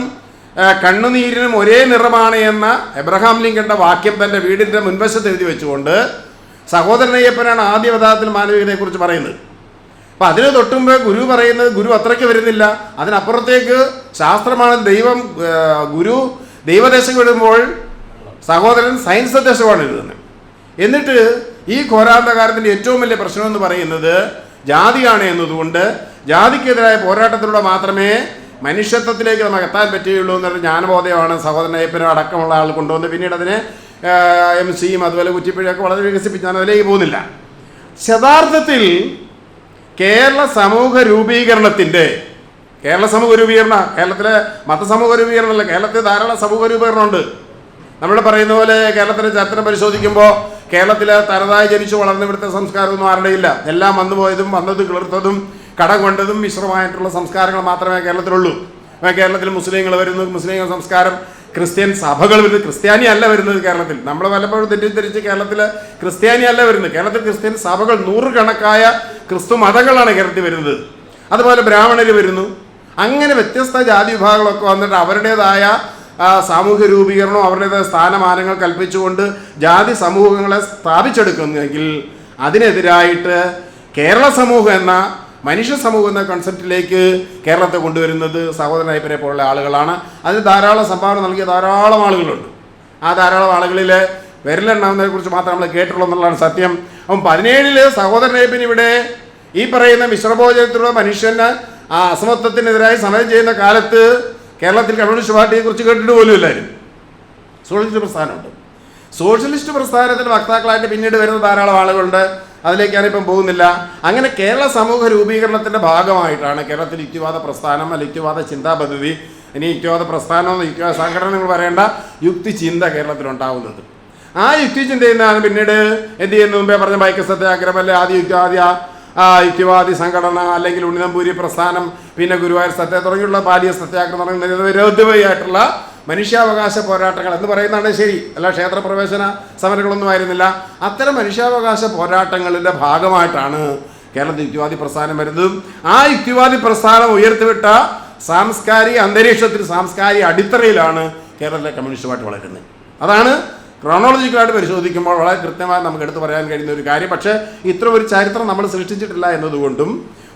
കണ്ണുനീരിനും ഒരേ നിറമാണ് എന്ന എബ്രഹാം ലിങ്കന്റെ വാക്യം തൻ്റെ വീടിൻ്റെ മുൻവശത്ത് എഴുതി വെച്ചുകൊണ്ട് സഹോദരൻ അയ്യപ്പനാണ് ആദ്യ പദാർത്ഥത്തിൽ മാനവികതയെക്കുറിച്ച് പറയുന്നത്. അപ്പം അതിന് തൊട്ടുമ്പോൾ ഗുരു പറയുന്നത്, ഗുരു അത്രയ്ക്ക് വരുന്നില്ല, അതിനപ്പുറത്തേക്ക് ശാസ്ത്രമാണ് ദൈവം. ഗുരു ദൈവദേശം എഴുതുമ്പോൾ സഹോദരൻ സയൻസ് ദശകമാണ് എഴുതുന്നത്. എന്നിട്ട് ഈ ഘോരാന്തകാരത്തിൻ്റെ ഏറ്റവും വലിയ പ്രശ്നമെന്ന് പറയുന്നത് ജാതിയാണ് എന്നതുകൊണ്ട് ജാതിക്കെതിരായ പോരാട്ടത്തിലൂടെ മാത്രമേ മനുഷ്യത്വത്തിലേക്ക് നമുക്ക് എത്താൻ പറ്റുകയുള്ളൂ എന്നൊരു ജ്ഞാനബോധമാണ് സഹോദരൻ അയ്യപ്പനും അടക്കമുള്ള ആൾ കൊണ്ടുവന്ന് പിന്നീട് അതിനെ MC-യും അതുപോലെ കുറ്റിപ്പുഴയൊക്കെ വളരെ വികസിപ്പിച്ച് ഞാൻ അതിലേക്ക് പോകുന്നില്ല. യഥാർത്ഥത്തിൽ കേരള സമൂഹ രൂപീകരണത്തിൻ്റെ കേരളത്തിലെ മതസമൂഹ രൂപീകരണമല്ല, കേരളത്തിൽ ധാരാളം സമൂഹ രൂപീകരണമുണ്ട്. നമ്മൾ പറയുന്ന പോലെ കേരളത്തിൻ്റെ ചരിത്രം പരിശോധിക്കുമ്പോൾ കേരളത്തിൽ തനതായി ജനിച്ചു വളർന്ന ഇവിടുത്തെ സംസ്കാരമൊന്നും ആരുടെയില്ല. എല്ലാം വന്നുപോയതും വന്നത് കിളിർത്തതും കടം കൊണ്ടതും മിശ്രമായിട്ടുള്ള സംസ്കാരങ്ങൾ മാത്രമേ കേരളത്തിലുള്ളൂ. കേരളത്തിൽ മുസ്ലിങ്ങൾ വരുന്നു, മുസ്ലിം സംസ്കാരം, ക്രിസ്ത്യൻ സഭകൾ വരുന്നത്, ക്രിസ്ത്യാനി അല്ല വരുന്നത് കേരളത്തിൽ. നമ്മൾ പലപ്പോഴും തെറ്റിദ്ധരിച്ച് കേരളത്തിൽ ക്രിസ്ത്യാനി അല്ല വരുന്നത്. കേരളത്തിൽ ക്രിസ്ത്യൻ സഭകൾ, നൂറുകണക്കായ ക്രിസ്തു മതങ്ങളാണ് കേരളത്തിൽ വരുന്നത്. അതുപോലെ ബ്രാഹ്മണർ വരുന്നു. അങ്ങനെ വ്യത്യസ്ത ജാതി വിഭാഗങ്ങളൊക്കെ വന്നിട്ട് അവരുടേതായ സാമൂഹ്യ രൂപീകരണവും അവരുടേതായ സ്ഥാനമാനങ്ങൾ കൽപ്പിച്ചുകൊണ്ട് ജാതി സമൂഹങ്ങളെ സ്ഥാപിച്ചെടുക്കുന്നെങ്കിൽ അതിനെതിരായിട്ട് കേരള സമൂഹം എന്ന മനുഷ്യ സമൂഹം എന്ന കൺസെപ്റ്റിലേക്ക് കേരളത്തെ കൊണ്ടുവരുന്നത് സഹോദരൻ അയ്യപ്പനെ പോലുള്ള ആളുകളാണ്. അതിന് ധാരാളം സംഭാവന നൽകിയ ധാരാളം ആളുകളുണ്ട്. ആ ധാരാളം ആളുകളിൽ വിരലെണ്ണാവുന്നതിനെ കുറിച്ച് മാത്രം നമ്മൾ കേട്ടിട്ടുള്ളൂ എന്നുള്ളതാണ് സത്യം. അപ്പം 17 സഹോദരൻ അയ്യപ്പൻ ഇവിടെ ഈ പറയുന്ന മിശ്രഭോജനത്തിലുള്ള മനുഷ്യന് ആ അസമത്വത്തിനെതിരായി സമരം ചെയ്യുന്ന കാലത്ത് കേരളത്തിൽ കമ്മ്യൂണിസ്റ്റ് പാർട്ടിയെക്കുറിച്ച് കേട്ടിട്ട് പോലും എല്ലാവരും. സോഷ്യലിസ്റ്റ് പ്രസ്ഥാനമുണ്ട്. സോഷ്യലിസ്റ്റ് പ്രസ്ഥാനത്തിൻ്റെ വക്താക്കളായിട്ട് പിന്നീട് വരുന്ന ധാരാളം ആളുകളുണ്ട്. അതിലേക്ക് ഞാനിപ്പം പോകുന്നില്ല. അങ്ങനെ കേരള സമൂഹ രൂപീകരണത്തിൻ്റെ ഭാഗമായിട്ടാണ് കേരളത്തിൽ യുക്തിവാദ പ്രസ്ഥാനം, അല്ല യുക്തിവാദ ചിന്താ പദ്ധതി, ഇനി യുക്തിവാദ പ്രസ്ഥാനം, യുക്തിവാദ സംഘടനകൾ പറയേണ്ട യുക്തി ചിന്ത കേരളത്തിലുണ്ടാവുന്നത്. ആ യുക്തിചിന്ത ചെയ്യുന്നതാണ് പിന്നീട് എന്ത് ചെയ്യുന്നു? മുമ്പേ പറഞ്ഞ ബൈക്ക് സത്യാഗ്രഹം, അല്ലെ ആദ്യ യുക്തിവാദി സംഘടന, അല്ലെങ്കിൽ ഉണ്ണിനമ്പൂരി പ്രസ്ഥാനം, പിന്നെ ഗുരുവായൂർ സത്യ തുടങ്ങിയുള്ള പാലിയ സത്യാഗ്രഹം തുടങ്ങിയ നിരവധിയായിട്ടുള്ള മനുഷ്യാവകാശ പോരാട്ടങ്ങൾ എന്ന് പറയുന്നതാണ് ശരി. അല്ല ക്ഷേത്രപ്രവേശന സമരങ്ങളൊന്നും ആയിരുന്നില്ല. അത്തരം മനുഷ്യാവകാശ പോരാട്ടങ്ങളുടെ ഭാഗമായിട്ടാണ് കേരളത്തിൽ യുക്തിവാദി പ്രസ്ഥാനം വരുന്നതും ആ യുക്തിവാദി പ്രസ്ഥാനം ഉയർത്തിവിട്ട സാംസ്കാരിക അന്തരീക്ഷത്തിൽ, സാംസ്കാരിക അടിത്തറയിലാണ് കേരളത്തിലെ കമ്മ്യൂണിസ്റ്റ് പാർട്ടി വളരുന്നത്. അതാണ് ക്രോണോളജിക്കലായിട്ട് പരിശോധിക്കുമ്പോൾ വളരെ കൃത്യമായി നമുക്ക് എടുത്തു പറയാൻ കഴിയുന്ന ഒരു കാര്യം. പക്ഷേ ഇത്ര ഒരു ചരിത്രം നമ്മൾ സൃഷ്ടിച്ചിട്ടില്ല എന്നതുകൊണ്ടും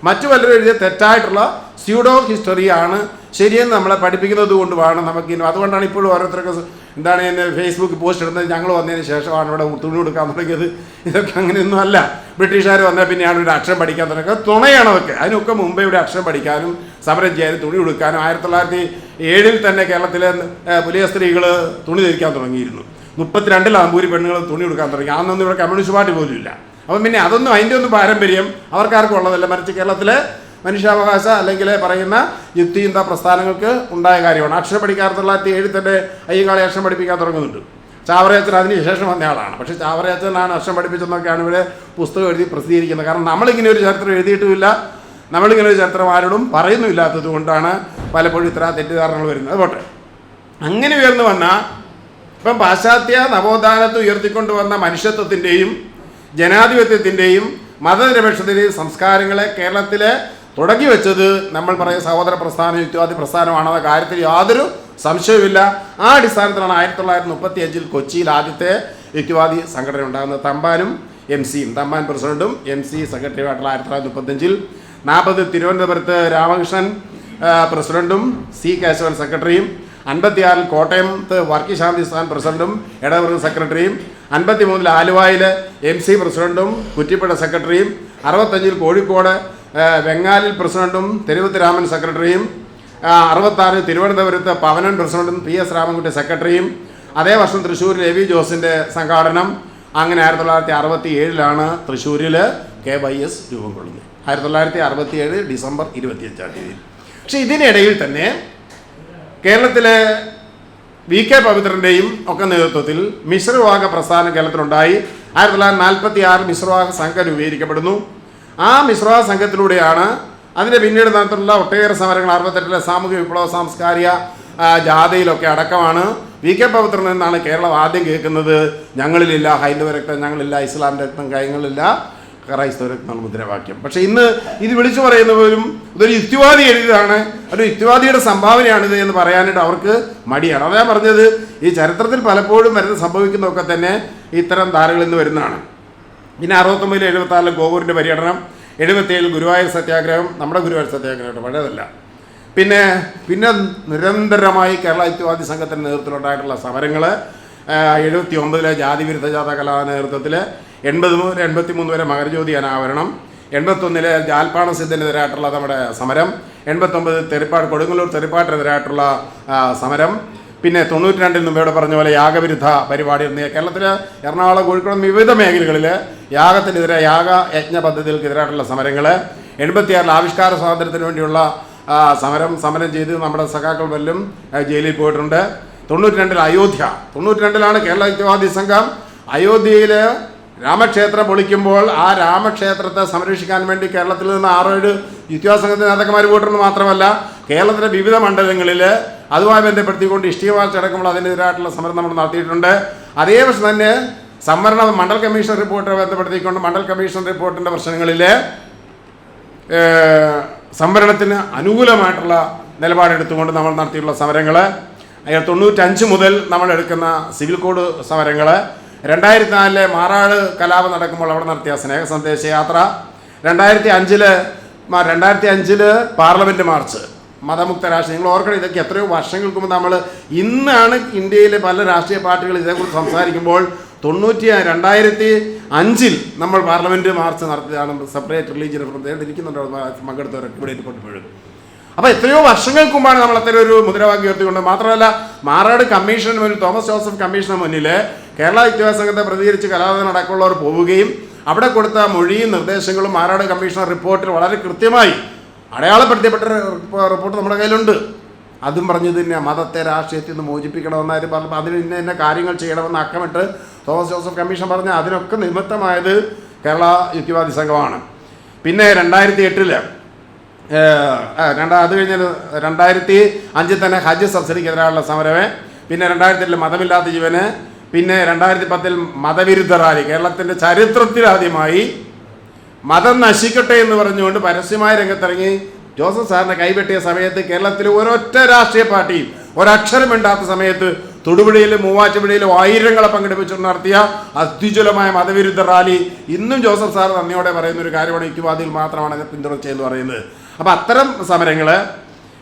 മറ്റു പലരും എഴുതിയ തെറ്റായിട്ടുള്ള സ്യൂഡോ ഹിസ്റ്ററിയാണ് ശരിയെന്ന് നമ്മളെ പഠിപ്പിക്കുന്നത് കൊണ്ടുമാണ് നമുക്ക് അതുകൊണ്ടാണ് ഇപ്പോഴും ഓരോരുത്തർക്ക് എന്താണ് ഫേസ്ബുക്ക് പോസ്റ്റ് ഇടുന്നത്, ഞങ്ങൾ വന്നതിന് ശേഷമാണ് ഇവിടെ തുണി കൊടുക്കാൻ തുടങ്ങിയത്. ഇതൊക്കെ അങ്ങനെയൊന്നും അല്ല. ബ്രിട്ടീഷുകാർ വന്നാൽ പിന്നെയാണ് ഇവിടെ അക്ഷരം പഠിക്കാൻ തുടങ്ങിയത്. തുണയാണ് അതൊക്കെ. അതിനൊക്കെ മുമ്പേ ഇവിടെ അക്ഷരം പഠിക്കാനും സമരം ചെയ്യാനും തുണി കൊടുക്കാനും 1907 തന്നെ കേരളത്തിലെ പുലിയ സ്ത്രീകൾ തുണി ധരിക്കാൻ തുടങ്ങിയിരുന്നു. 32 അമ്പൂരി പെണ്ണുങ്ങൾ തുണി കൊടുക്കാൻ തുടങ്ങി. അതൊന്നും ഇവിടെ കമ്മ്യൂണിസ്റ്റ് പാർട്ടി പോലും ഇല്ല. അപ്പം പിന്നെ അതൊന്നും അതിൻ്റെ ഒന്നും പാരമ്പര്യം അവർക്കാർക്കും ഉള്ളതല്ല. മറിച്ച് കേരളത്തിലെ മനുഷ്യാവകാശ അല്ലെങ്കിൽ പറയുന്ന യുക്തിചിന്താ പ്രസ്ഥാനങ്ങൾക്ക് ഉണ്ടായ കാര്യമാണ്. അക്ഷരം പഠിക്കാൻ 1907 തന്നെ അയ്യങ്കാളി അക്ഷരം പഠിപ്പിക്കാൻ തുടങ്ങുന്നുണ്ട്. ചാവറയച്ചൻ അതിന് ശേഷം വന്ന ആളാണ്. പക്ഷേ ചാവറയച്ചനാണ് അക്ഷരം പഠിപ്പിച്ചെന്നൊക്കെയാണ് ഇവിടെ പുസ്തകം എഴുതി പ്രസിദ്ധീകരിക്കുന്നത്. കാരണം നമ്മളിങ്ങനെ ഒരു ചരിത്രം എഴുതിയിട്ടുമില്ല, നമ്മളിങ്ങനെ ഒരു ചരിത്രം ആരോടും പറയുന്നുമില്ലാത്തത് കൊണ്ടാണ് പലപ്പോഴും ഇത്ര തെറ്റിദ്ധാരണകൾ വരുന്നത്. പോട്ടെ, അങ്ങനെ ഉയർന്നു വന്ന ഇപ്പം പാശ്ചാത്യ നവോത്ഥാനത്ത് ഉയർത്തിക്കൊണ്ടുവന്ന മനുഷ്യത്വത്തിൻ്റെയും ജനാധിപത്യത്തിൻ്റെയും മതനിരപേക്ഷത്തിൻ്റെയും സംസ്കാരങ്ങളെ കേരളത്തിലെ തുടങ്ങി വെച്ചത് നമ്മൾ പറയുന്ന സഹോദര പ്രസ്ഥാനം, യുക്തിവാദി പ്രസ്ഥാനമാണെന്ന കാര്യത്തിൽ യാതൊരു സംശയവുമില്ല. ആ അടിസ്ഥാനത്തിലാണ് 1935 കൊച്ചിയിൽ ആദ്യത്തെ യുക്തിവാദി സംഘടന ഉണ്ടാകുന്നത്. തമ്പാനും MC-യും, തമ്പാൻ പ്രസിഡന്റും MC സെക്രട്ടറിയുമായിട്ടുള്ള 1935. 40 തിരുവനന്തപുരത്ത് രാമകൃഷ്ണൻ പ്രസിഡന്റും C കേശവൻ സെക്രട്ടറിയും. 56 കോട്ടയത്ത് വർക്കിശാന്തി സ്ഥാൻ പ്രസിഡന്റും ഇടവൃ സെക്രട്ടറിയും. 53 ആലുവയിൽ MC പ്രസിഡന്റും കുറ്റിപ്പുഴ സെക്രട്ടറിയും. 65 കോഴിക്കോട് വെങ്ങാലിൽ പ്രസിഡന്റും തെരുവത്ത് രാമൻ സെക്രട്ടറിയും. 66 തിരുവനന്തപുരത്ത് പവനൻ പ്രസിഡന്റും PS രാമൻകുട്ടി സെക്രട്ടറിയും. അതേ വർഷം തൃശ്ശൂരിൽ എ വി ജോസിൻ്റെ സംഘാടനം. അങ്ങനെ 1967 തൃശ്ശൂരിൽ KYS രൂപം കൊള്ളുന്നത്. 1967 ഡിസംബർ 25 തീയതി. പക്ഷെ ഇതിനിടയിൽ തന്നെ കേരളത്തിലെ VK പവിത്രൻ്റെയും ഒക്കെ നേതൃത്വത്തിൽ മിശ്രവിഭാഗ പ്രസ്ഥാനം കേരളത്തിലുണ്ടായി. 1946 മിശ്രവിഭാഗ സംഘം രൂപീകരിക്കപ്പെടുന്നു. ആ മിശ്രവിഭാഗ സംഘത്തിലൂടെയാണ് അതിൻ്റെ പിന്നീട് നടത്തുള്ള ഒട്ടേറെ സമരങ്ങൾ 68 സാമൂഹ്യ വിപ്ലവ സാംസ്കാരിക ജാഥയിലൊക്കെ അടക്കമാണ്. VK പവിത്രനിൽ നിന്നാണ് കേരളം ആദ്യം കേൾക്കുന്നത് ഞങ്ങളിലില്ല ഹൈന്ദവ രക്തം, ഞങ്ങളില്ല ഇസ്ലാം രക്തം, ഞങ്ങളില്ല ക്രൈസ്തവ രക്തം മുദ്രാവാക്യം. പക്ഷേ ഇന്ന് ഇത് വിളിച്ചു പറയുന്നവരും ഇതൊരു യുക്തിവാദി എഴുതിയതാണ്, ഒരു യുക്തിവാദിയുടെ സംഭാവനയാണിത് എന്ന് പറയാനായിട്ട് അവർക്ക് മടിയാണ്. അതാ പറഞ്ഞത്, ഈ ചരിത്രത്തിൽ പലപ്പോഴും വരുന്ന സംഭവിക്കുന്നതൊക്കെ തന്നെ ഇത്തരം ധാരകളിൽ നിന്ന് വരുന്നതാണ്. പിന്നെ 69 76 ഗോകൂരിൻ്റെ പര്യടനം, 77 ഗുരുവായൂർ സത്യാഗ്രഹം, നമ്മുടെ ഗുരുവായൂർ സത്യാഗ്രഹം പഴയതല്ല. പിന്നെ നിരന്തരമായി കേരള യുക്തിവാദി സംഘത്തിൻ്റെ നേതൃത്വത്തിലുണ്ടായിട്ടുള്ള സമരങ്ങൾ, 79 ജാതിവിരുദ്ധ ജാഥ കലാ നേതൃത്വത്തിൽ, 80 മുതൽ 83 വരെ മകരജ്യോതി അനാവരണം, 81 ജാൽപ്പാണ സിദ്ധനെതിരായിട്ടുള്ള നമ്മുടെ സമരം, 89 കൊടുങ്ങല്ലൂർ തെറിപ്പാട്ടിനെതിരായിട്ടുള്ള സമരം, പിന്നെ 92 മുമ്പേ പറഞ്ഞ പോലെ യാഗവിരുദ്ധ പരിപാടി. കേരളത്തിൽ എറണാകുളം, കോഴിക്കോട് വിവിധ മേഖലകളിൽ യാഗത്തിനെതിരെ യജ്ഞ പദ്ധതികൾക്കെതിരായിട്ടുള്ള സമരങ്ങൾ, 86 ആവിഷ്കാര സ്വാതന്ത്ര്യത്തിന് വേണ്ടിയുള്ള സമരം ചെയ്ത് നമ്മുടെ സഖാക്കൾ വല്ലതും ജയിലിൽ പോയിട്ടുണ്ട്. 92 അയോധ്യ, 92 കേരള യുക്തിവാദി സംഘം അയോധ്യയിൽ രാമക്ഷേത്രം പൊളിക്കുമ്പോൾ ആ രാമക്ഷേത്രത്തെ സംരക്ഷിക്കാൻ വേണ്ടി കേരളത്തിൽ നിന്ന് 6-7 യുക്തിവാദി സംഘത്തിന് നേതാക്കന്മാർ പോയിട്ടുണ്ട്. മാത്രമല്ല കേരളത്തിലെ വിവിധ മണ്ഡലങ്ങളിൽ അതുമായി ബന്ധപ്പെടുത്തിക്കൊണ്ട് ഇഷ്ടിക മാർച്ച് അടക്കമുള്ള അതിനെതിരായിട്ടുള്ള സമരം നമ്മൾ നടത്തിയിട്ടുണ്ട്. അതേ വർഷം തന്നെ സംവരണ മണ്ഡൽ കമ്മീഷൻ റിപ്പോർട്ട് ബന്ധപ്പെടുത്തിക്കൊണ്ട് മണ്ഡൽ കമ്മീഷൻ റിപ്പോർട്ടിൻ്റെ പ്രശ്നങ്ങളിൽ സംവരണത്തിന് അനുകൂലമായിട്ടുള്ള നിലപാടെടുത്തുകൊണ്ട് നമ്മൾ നടത്തിയിട്ടുള്ള സമരങ്ങൾ, 95 മുതൽ നമ്മൾ എടുക്കുന്ന സിവിൽ കോഡ് സമരങ്ങൾ, 2004 മാറാട് കലാപം നടക്കുമ്പോൾ അവിടെ നടത്തിയ സ്നേഹ സന്ദേശ യാത്ര, 2005 പാർലമെൻറ്റ് മാർച്ച്, മതമുക്ത രാഷ്ട്രീയം. നിങ്ങൾ ഓർക്കണം, ഇതൊക്കെ എത്രയോ വർഷങ്ങൾക്ക് മുമ്പ് നമ്മൾ ഇന്നാണ് ഇന്ത്യയിലെ പല രാഷ്ട്രീയ പാർട്ടികൾ ഇതേക്കുറിച്ച് സംസാരിക്കുമ്പോൾ 2005 നമ്മൾ പാർലമെൻറ്റ് മാർച്ച് നടത്തിയതാണ്. സെപ്പറേറ്റ് റിലീജിയൻ ഇരിക്കുന്നുണ്ടോ പങ്കെടുത്തവരൊക്കെ ഇവിടെ ഇരിപ്പോഴും. അപ്പോൾ എത്രയോ വർഷങ്ങൾക്ക് മുമ്പാണ് നമ്മൾ അത്തരം ഒരു മുദ്രാവാക്യം ഉയർത്തിക്കൊണ്ട്. മാത്രമല്ല മാറാട് കമ്മീഷന് മുന്നിൽ, തോമസ് ജോസഫ് കമ്മീഷന് മുന്നിൽ കേരള യുക്തിവാദ സംഘത്തെ പ്രതികരിച്ച് കലാപനം അടക്കമുള്ളവർ പോവുകയും അവിടെ കൊടുത്ത മൊഴിയും നിർദ്ദേശങ്ങളും മാറാട് കമ്മീഷണർ റിപ്പോർട്ടിൽ വളരെ കൃത്യമായി അടയാളപ്പെടുത്തിയപ്പെട്ട റിപ്പോർട്ട് നമ്മുടെ കയ്യിലുണ്ട്. അതും പറഞ്ഞത് തന്നെ മതത്തെ രാഷ്ട്രീയത്തിൽ നിന്ന് മോചിപ്പിക്കണമെന്നായിരുന്നു പറഞ്ഞപ്പോൾ അതിന് ഇന്ന കാര്യങ്ങൾ ചെയ്യണമെന്ന് അക്കമിട്ട് തോമസ് ജോസഫ് കമ്മീഷൻ പറഞ്ഞ അതിനൊക്കെ നിമിത്തമായത് കേരള യുക്തിവാദി സംഘമാണ്. പിന്നെ 2008 അത് കഴിഞ്ഞ് 2005 തന്നെ ഹജ്ജ് സബ്സിഡിക്കെതിരായുള്ള സമരമേ, പിന്നെ 2008 മതമില്ലാത്ത ജീവന്, പിന്നെ 2010 മതവിരുദ്ധ റാലി. കേരളത്തിൻ്റെ ചരിത്രത്തിലാദ്യമായി മതം നശിക്കട്ടെ എന്ന് പറഞ്ഞുകൊണ്ട് പരസ്യമായ രംഗത്തിറങ്ങി ജോസഫ് സാറിനെ കൈവെട്ടിയ സമയത്ത് കേരളത്തിൽ ഒരൊറ്റ രാഷ്ട്രീയ പാർട്ടിയും ഒരക്ഷരം വേണ്ടാത്ത സമയത്ത് തൊടുപുഴയിലും മൂവാറ്റുപുഴയിലും ആയിരങ്ങളെ പങ്കെടുപ്പിച്ചുകൊണ്ട് നടത്തിയ അത്യുജ്വലമായ മതവിരുദ്ധ റാലി ഇന്നും ജോസഫ് സാർ നന്ദിയോടെ പറയുന്ന ഒരു കാര്യമാണ്. യുക്തിവാദികൾ മാത്രമാണ് അതിനെ പിന്തുണച്ചതെന്ന് പറയുന്നത്. അപ്പോൾ അത്തരം സമരങ്ങൾ,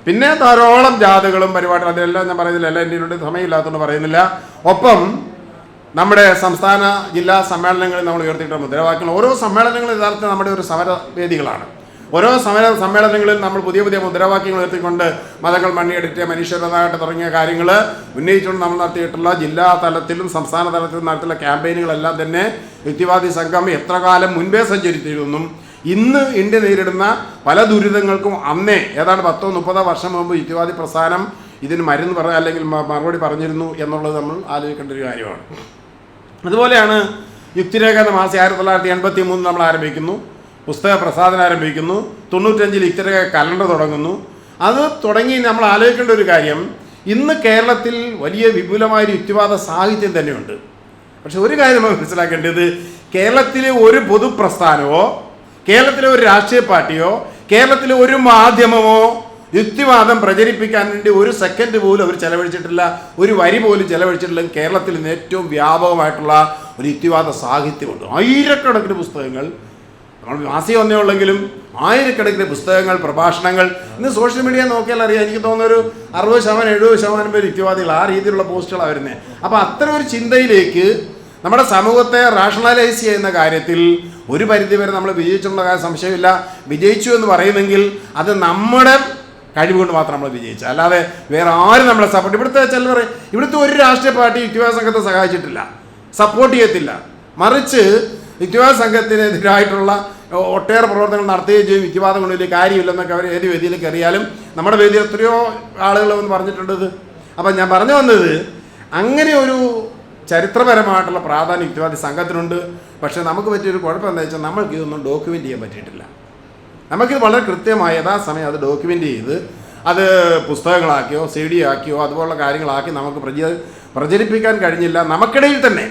പിന്നെ ധാരാളം ജാഥകളും പരിപാടികളും, അതിലെല്ലാം ഞാൻ പറയുന്നില്ല, എല്ലാം എൻ്റെ സമയമില്ലാത്തതുകൊണ്ട് പറയുന്നില്ല. ഒപ്പം നമ്മുടെ സംസ്ഥാന ജില്ലാ സമ്മേളനങ്ങളിൽ നമ്മൾ ഉയർത്തിയിട്ടുള്ള മുദ്രാവാക്യങ്ങൾ, ഓരോ സമ്മേളനങ്ങളും യഥാർത്ഥത്തിൽ നമ്മുടെ ഒരു സമരവേദികളാണ്. ഓരോ സമ്മേളനങ്ങളിൽ നമ്മൾ പുതിയ പുതിയ മുദ്രാവാക്യങ്ങൾ ഉയർത്തിക്കൊണ്ട് മതങ്ങൾ മണ്ണിയെടുത്ത് മനുഷ്യരതായിട്ട് തുടങ്ങിയ കാര്യങ്ങൾ ഉന്നയിച്ചുകൊണ്ട് നമ്മൾ നടത്തിയിട്ടുള്ള ജില്ലാ തലത്തിലും സംസ്ഥാന തലത്തിലും നടത്തിയുള്ള ക്യാമ്പയിനുകളെല്ലാം തന്നെ യുക്തിവാദി സംഘം എത്ര കാലം മുൻപേ സഞ്ചരിച്ചിരുന്നും ഇന്ന് ഇന്ത്യ നേരിടുന്ന പല ദുരിതങ്ങൾക്കും അന്നേ ഏതാണ്ട് 10-30 വർഷം മുമ്പ് യുക്തിവാദി പ്രസ്ഥാനം ഇതിന് മരുന്ന് അല്ലെങ്കിൽ മറുപടി പറഞ്ഞിരുന്നു എന്നുള്ളത് നമ്മൾ ആലോചിക്കേണ്ട ഒരു കാര്യമാണ്. അതുപോലെയാണ് യുക്തിരേഖ എന്ന മാസം 1983 നമ്മൾ ആരംഭിക്കുന്നു, പുസ്തക പ്രസാധനം ആരംഭിക്കുന്നു, 95 യുക്തിരേഖ കലണ്ടർ തുടങ്ങുന്നു. അത് തുടങ്ങി നമ്മൾ ആലോചിക്കേണ്ട ഒരു കാര്യം, ഇന്ന് കേരളത്തിൽ വലിയ വിപുലമായൊരു യുക്തിവാദ സാഹിത്യം തന്നെയുണ്ട്. പക്ഷെ ഒരു കാര്യം നമ്മൾ മനസ്സിലാക്കേണ്ടത്, കേരളത്തിലെ ഒരു പൊതുപ്രസ്ഥാനമോ കേരളത്തിലെ ഒരു രാഷ്ട്രീയ പാർട്ടിയോ കേരളത്തിലെ ഒരു മാധ്യമമോ യുക്തിവാദം പ്രചരിപ്പിക്കാൻ വേണ്ടി ഒരു സെക്കൻഡ് പോലും അവർ ചെലവഴിച്ചിട്ടില്ല, ഒരു വരി പോലും ചെലവഴിച്ചിട്ടില്ല. കേരളത്തിൽ ഇന്ന് ഏറ്റവും വ്യാപകമായിട്ടുള്ള ഒരു യുക്തിവാദ സാഹിത്യമുണ്ട്. ആയിരക്കണക്കിന് പുസ്തകങ്ങൾ, നമ്മൾ മാസിക ഒന്നേ ഉള്ളെങ്കിലും ആയിരക്കണക്കിന് പുസ്തകങ്ങൾ, പ്രഭാഷണങ്ങൾ. ഇന്ന് സോഷ്യൽ മീഡിയ നോക്കിയാൽ അറിയാം, എനിക്ക് തോന്നുന്ന ഒരു 60-70% പേര് യുക്തിവാദികൾ ആ രീതിയിലുള്ള പോസ്റ്റുകളാണ് വരുന്നത്. അപ്പോൾ അത്തരം ഒരു ചിന്തയിലേക്ക് നമ്മുടെ സമൂഹത്തെ റാഷണലൈസ് ചെയ്യുന്ന കാര്യത്തിൽ ഒരു പരിധിവരെ നമ്മൾ വിജയിച്ചിട്ടുള്ള കാര്യം സംശയമില്ല. വിജയിച്ചു എന്ന് പറയുന്നെങ്കിൽ അത് നമ്മുടെ കഴിവുകൊണ്ട് മാത്രം നമ്മൾ വിജയിച്ചു, അല്ലാതെ വേറെ ആരും നമ്മളെ സപ്പോർട്ട്. ഇവിടുത്തെ ഒരു രാഷ്ട്രീയ പാർട്ടി യുക്തിവാദ സംഘത്തെ സഹായിച്ചിട്ടില്ല, സപ്പോർട്ട് ചെയ്യത്തില്ല. മറിച്ച് യുക്തിവാദ സംഘത്തിനെതിരായിട്ടുള്ള ഒട്ടേറെ പ്രവർത്തനങ്ങൾ നടത്തുകയും ചെയ്യും. യുക്തിവാദം കൊണ്ടില്ല കാര്യമില്ലെന്നൊക്കെ അവർ ഏത് വേദിയിലേക്ക് അറിയാലും നമ്മുടെ വേദിയിൽ എത്രയോ ആളുകൾ വന്ന് പറഞ്ഞിട്ടുണ്ടത്. അപ്പം ഞാൻ പറഞ്ഞു വന്നത്, അങ്ങനെ ഒരു ചരിത്രപരമായിട്ടുള്ള പ്രാധാന്യം യുക്തിവാദി സംഘത്തിനുണ്ട്. പക്ഷേ നമുക്ക് പറ്റിയൊരു കുഴപ്പം എന്താ വെച്ചാൽ, നമ്മൾക്ക് ഇതൊന്നും ഡോക്യുമെൻ്റ് ചെയ്യാൻ പറ്റിയിട്ടില്ല. നമുക്കിത് വളരെ കൃത്യമായി യഥാസമയം അത് ഡോക്യുമെൻ്റ് ചെയ്ത് അത് പുസ്തകങ്ങളാക്കിയോ CD ആക്കിയോ അതുപോലുള്ള കാര്യങ്ങളാക്കി നമുക്ക് പ്രചരിപ്പിക്കാൻ കഴിഞ്ഞില്ല. നമുക്കിടയിൽ തന്നെ